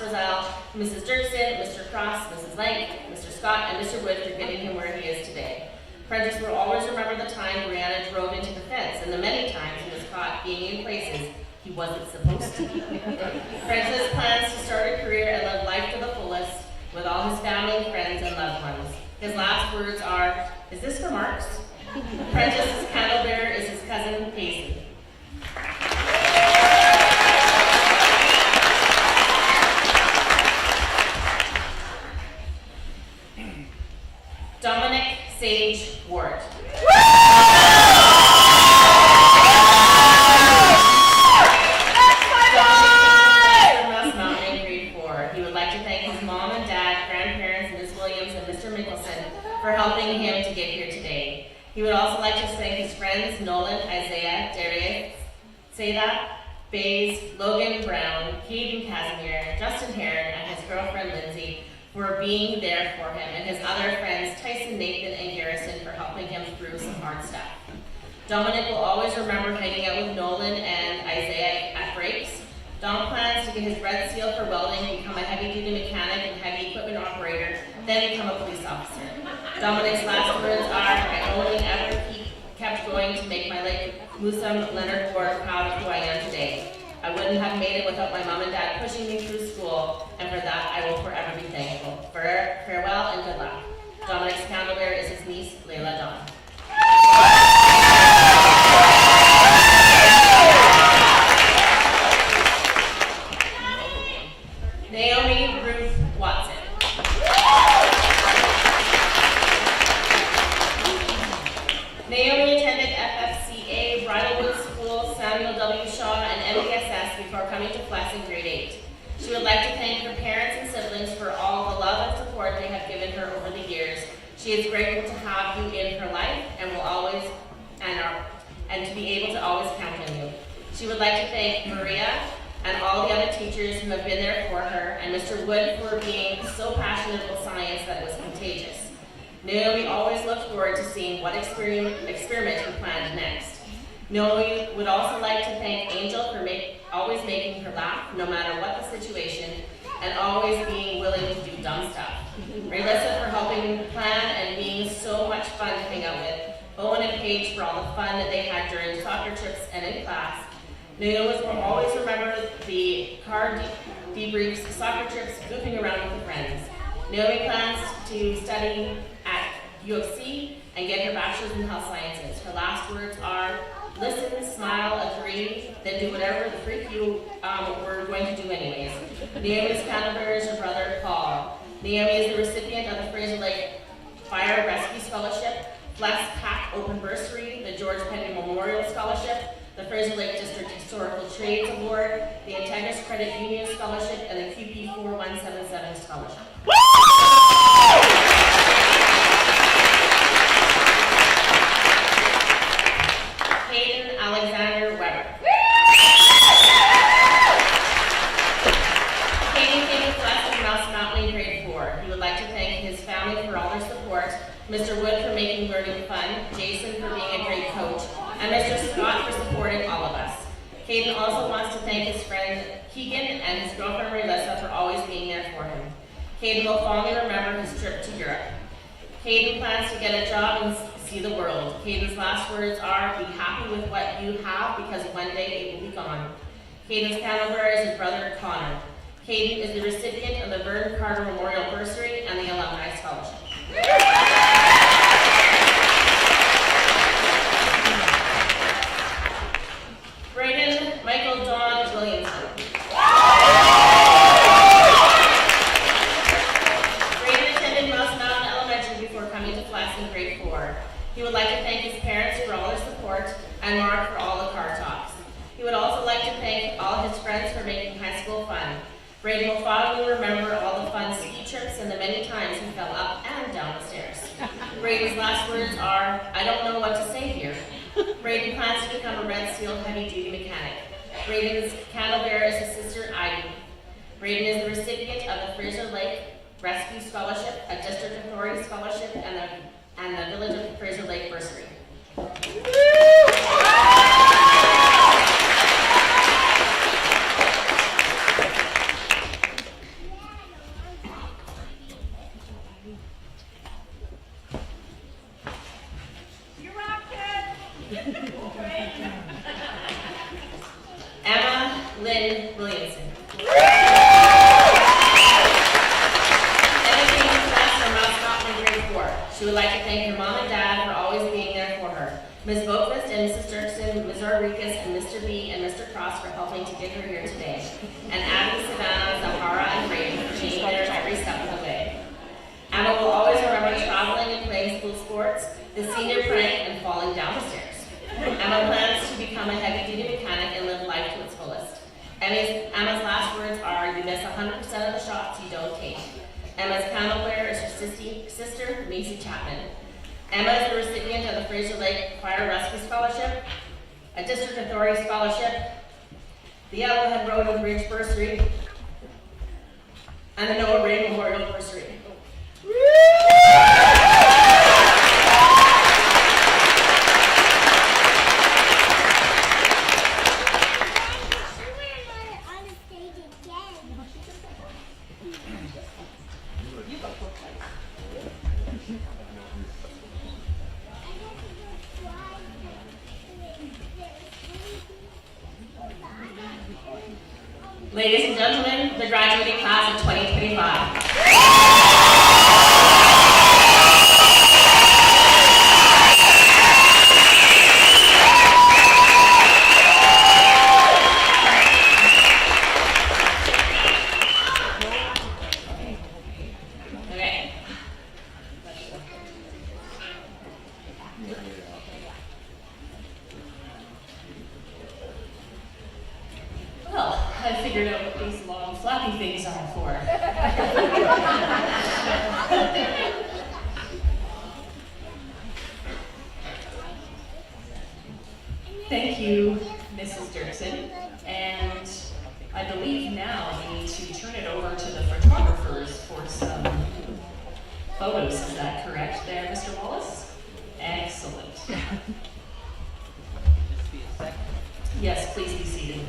Fazell, Mrs. Dirksen, Mr. Cross, Mrs. Lang, Mr. Scott, and Mr. Wood for getting him where he is today. Prentice will always remember the time Brianna drove into the fence and the many times he was caught being in places he wasn't supposed to be. Prentice plans to start a career and live life to the fullest with all his family, friends, and loved ones. His last words are, "Is this for Marks?" Prentice's candle bearer is his cousin, Paisley. Dominic Sage Ward. For helping him to get here today. He would also like to thank his friends Nolan, Isaiah, Darius, Seda, Bays, Logan Brown, Caden Casimir, Justin Heron, and his girlfriend Lindsay for being there for him, and his other friends Tyson, Nathan, and Garrison for helping him through some hard stuff. Dominic will always remember hanging out with Nolan and Isaiah at breaks. Dom plans to get his red seal for welding, become a heavy-duty mechanic and heavy equipment operator, then become a police officer. Dominic's last words are, "I only ever kept going to make my late Musam Leonard Ward proud of who I am today. I wouldn't have made it without my mom and dad pushing me through school, and for that I will forever be thankful. Farewell and good luck." Dominic's candle bearer is his niece, Layla Dawn. Naomi Ruth Watson. Naomi attended FFCA, Bridalwood School, Samuel W. Shaw, and MDSS before coming to FLESS in grade 8. She would like to thank her parents and siblings for all the love and support they have given her over the years. She is grateful to have you in her life and will always and to be able to always count on you. She would like to thank Maria and all the other teachers who have been there for her, and Mr. Wood for being so passionate about science that it was contagious. Naomi always looked forward to seeing what experiment he planned next. Naomi would also like to thank Angel for always making her laugh, no matter what the situation, and always being willing to do dumb stuff. Melissa for helping plan and being so much fun to hang out with. Owen and Paige for all the fun that they had during soccer trips and in class. Naomi will always remember the car debriefs, soccer trips, goofing around with the friends. Naomi plans to study at U of C and get her bachelor's in health sciences. Her last words are, "Listen, smile, agree, then do whatever the freak you were going to do anyways." Naomi's candle bearer is her brother, Paul. Naomi is the recipient of the Fraser Lake Fire Rescue Scholarship, FLESS PAC Open Bursary, the George Penny Memorial Scholarship, the Fraser Lake District Historical Trades Award, the Integris Credit Union Scholarship, and the QP 4177 Scholarship. Hayden Alexander Weber. Hayden came to FLESS from Mouse Mountain in grade 4. He would like to thank his family for all their support, Mr. Wood for making learning fun, Jason for being a great coach, and Mr. Scott for supporting all of us. Hayden also wants to thank his friend Keegan and his girlfriend Melissa for always being there for him. Hayden will fondly remember his trip to Europe. Hayden plans to get a job and see the world. Hayden's last words are, "Be happy with what you have because one day it will be gone." Hayden's candle bearer is his brother Connor. Hayden is the recipient of the Vern Carter Memorial Bursary and the Alumni Scholarship. Brayden Michael Don Williamson. Brayden attended Mouse Mountain Elementary before coming to FLESS in grade 4. He would like to thank his parents for all their support and Mark for all the car talks. He would also like to thank all his friends for making high school fun. Brayden will fondly remember all the fun ski trips and the many times he fell up and down the stairs. Brayden's last words are, "I don't know what to say here." Brayden plans to become a Red Seal heavy-duty mechanic. Brayden's candle bearer is his sister, Ivy. Brayden is the recipient of the Fraser Lake Rescue Scholarship, a District Authority Scholarship, and the Village of Fraser Lake Bursary. for here today. And Abby, Savannah, Zahara, and Brayden for being there every step of the way. Emma will always remember traveling and playing school sports, the senior prank, and falling down the stairs. Emma plans to become a heavy-duty mechanic and live life to its fullest. Emma's last words are, you miss 100% of the shots you don't take. Emma's candle bearer is her sister, Macy Chapman. Emma is the recipient of the Fraser Lake Fire Rescue Scholarship, a District Authority Scholarship, the Yellowhead Road and Bridge Bursary, and the Noah Ray Memorial Bursary. Ladies and gentlemen, the graduating class of 2025. Okay. Well, I figured out what these long flappy things are for. Thank you, Mrs. Dirksen. And I believe now we need to turn it over to the photographers for some photos. Is that correct there, Mr. Wallace? Excellent. Yes, please be seated.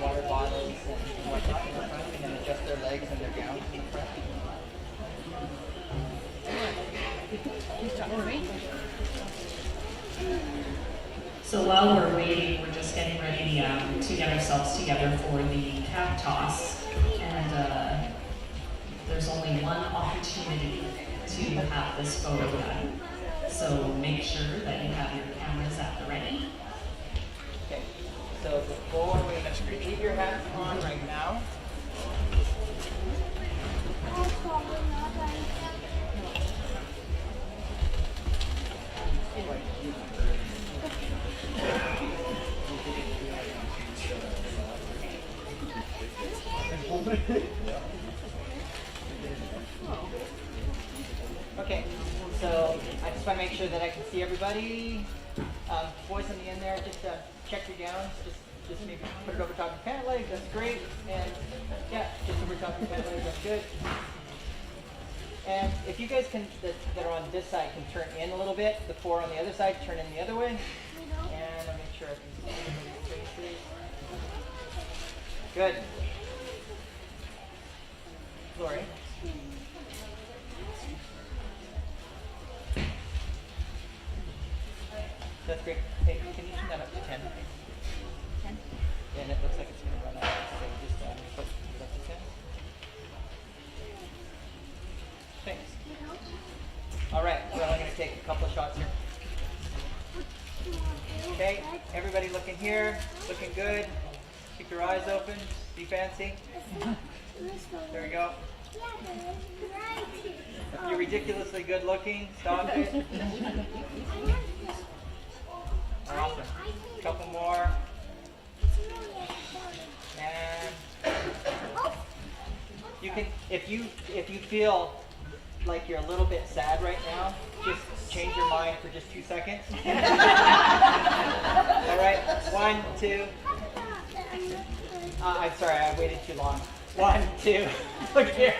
Water bottles and whatnot in the front, and then adjust their legs and their gowns in the front. So while we're waiting, we're just getting ready to get ourselves together for the cap toss. And there's only one opportunity to have this photo done. So make sure that you have your cameras at the ready. Okay, so before we're going to leave your hats on right now. Okay, so I just want to make sure that I can see everybody. Boys on the end there, just check your gowns. Just maybe put it over top your pant leg. That's great. And yeah, just over top your pant leg. That's good. And if you guys can, that are on this side, can turn in a little bit. The four on the other side, turn in the other way. And I'll make sure I can see everybody's faces. Good. Lori. That's great. Hey, can you turn that up to 10? 10? Yeah, and it looks like it's going to run out. So just put it up to 10. Thanks. All right, we're only going to take a couple of shots here. Okay, everybody looking here, looking good. Keep your eyes open. Be fancy. There we go. If you're ridiculously good looking, stop it. Awesome. A couple more. And you can, if you feel like you're a little bit sad right now, just change your mind for just 2 seconds. All right, 1, 2. I'm sorry, I waited too long. 1, 2. Look here.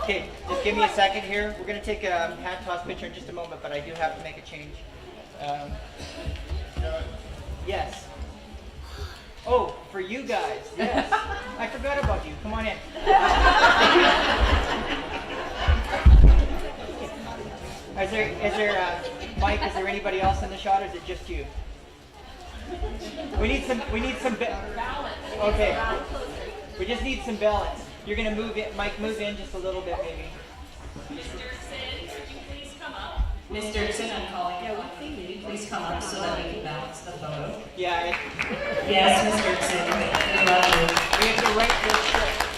Okay, just give me a second here. We're going to take a hat toss picture in just a moment, but I do have to make a change. Yes. Oh, for you guys. Yes. I forgot about you. Come on in. Mike, is there anybody else in the shot, or is it just you? We need some balance. Okay. We just need some balance. You're gonna move in, Mike, move in just a little bit maybe. Mr. Sin, could you please come up? Mr. Sin, I'm calling you. Could you please come up so that we can balance the photo? Yeah. Yes, Mr. Sin, we love you. We have to write this shit.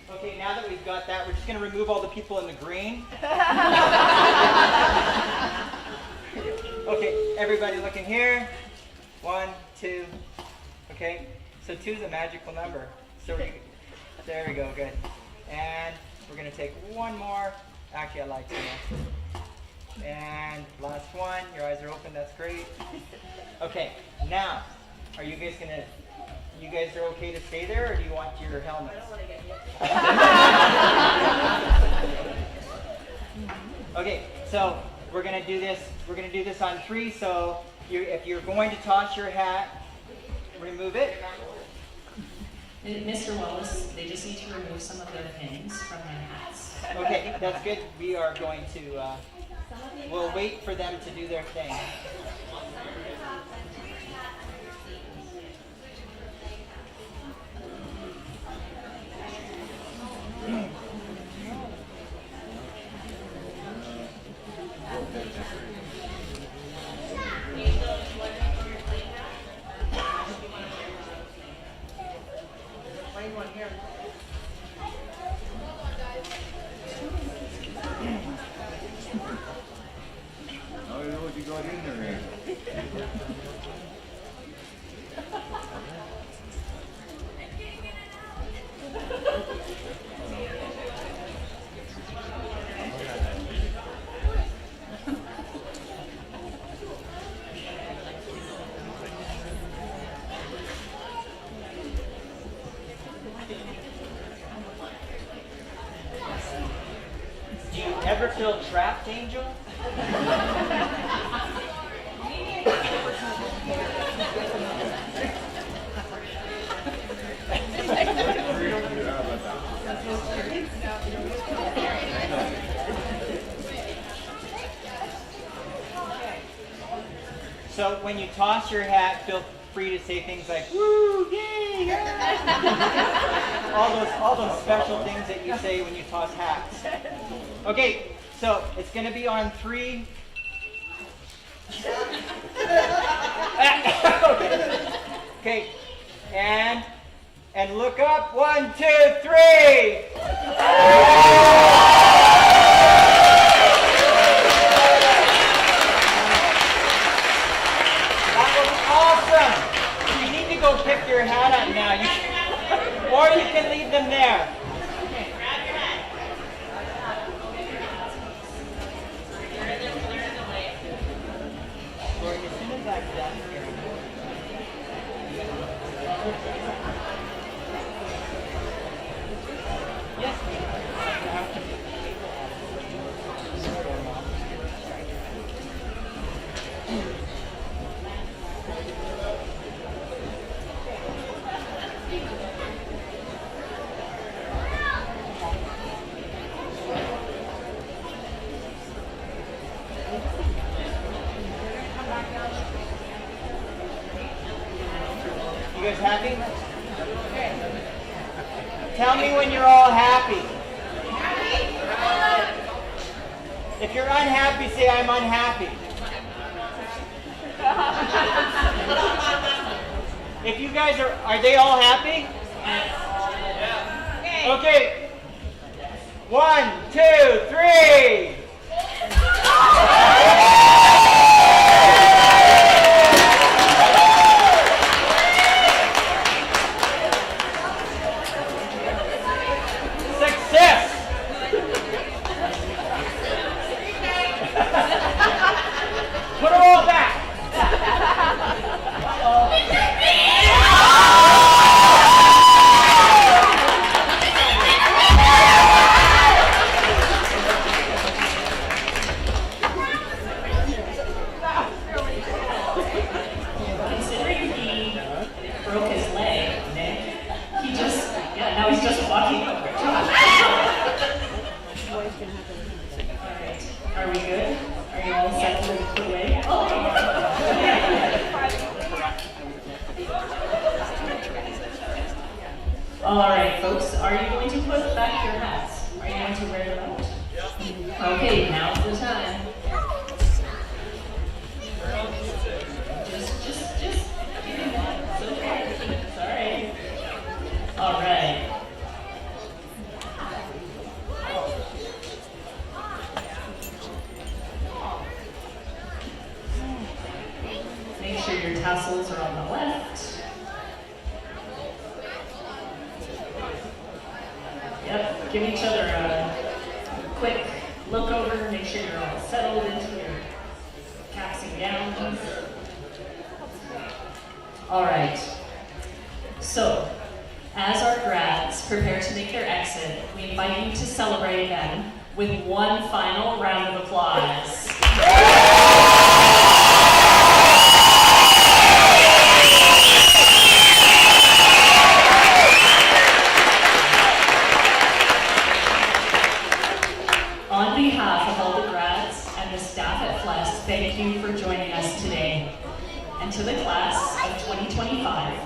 Okay, now that we've got that, we're just going to remove all the people in the green. Okay, everybody looking here. 1, 2. Okay, so 2 is a magical number. So there we go, good. And we're going to take one more. Actually, I like 2 more. And last one. Your eyes are open, that's great. Okay, now, are you guys going to... You guys are okay to stay there, or do you want your helmets? I don't want to get hit. Okay, so we're gonna do this. We're gonna do this on 3. So if you're going to toss your hat, remove it. Mr. Wallace, they just need to remove some of their pins from their hats. Okay, that's good. We are going to. We'll wait for them to do their thing. Do you ever feel trapped, Angel? So when you toss your hat, feel free to say things like "woo, yay!" Yeah. all those special things that you say when you toss hats. Okay, so it's going to be on 3. Okay, and look up. 1, 2, 3. Go pick your hat up now, or you can leave them there. Okay, grab your head. They're in the way. Lori, as soon as I'm done here. Yes, you guys happy? Tell me when you're all happy. If you're unhappy, say I'm unhappy. If you guys are they all happy? Okay. 1, 2, 3. All right, folks, are you going to put back your hats? Are you going to wear them out? Okay, now's the time. Just give me that. It's okay. It's all right. All right. Make sure your tassels are on the left. Yep, give each other a quick look over, make sure you're all settled into your caps and gowns. All right, so as our grads prepare to make their exit, we invite you to celebrate them with one final round of applause. On behalf of all the grads and the staff at FLESS, thank you for joining us today. And to the class of 2025,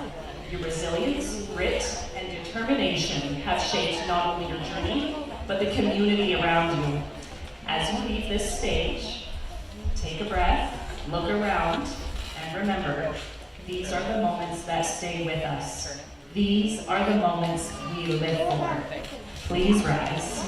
your resilience, grit, and determination have shaped not only your journey, but the community around you. As you leave this stage, take a breath, look around, and remember, these are the moments that stay with us. These are the moments we live for. Please rise.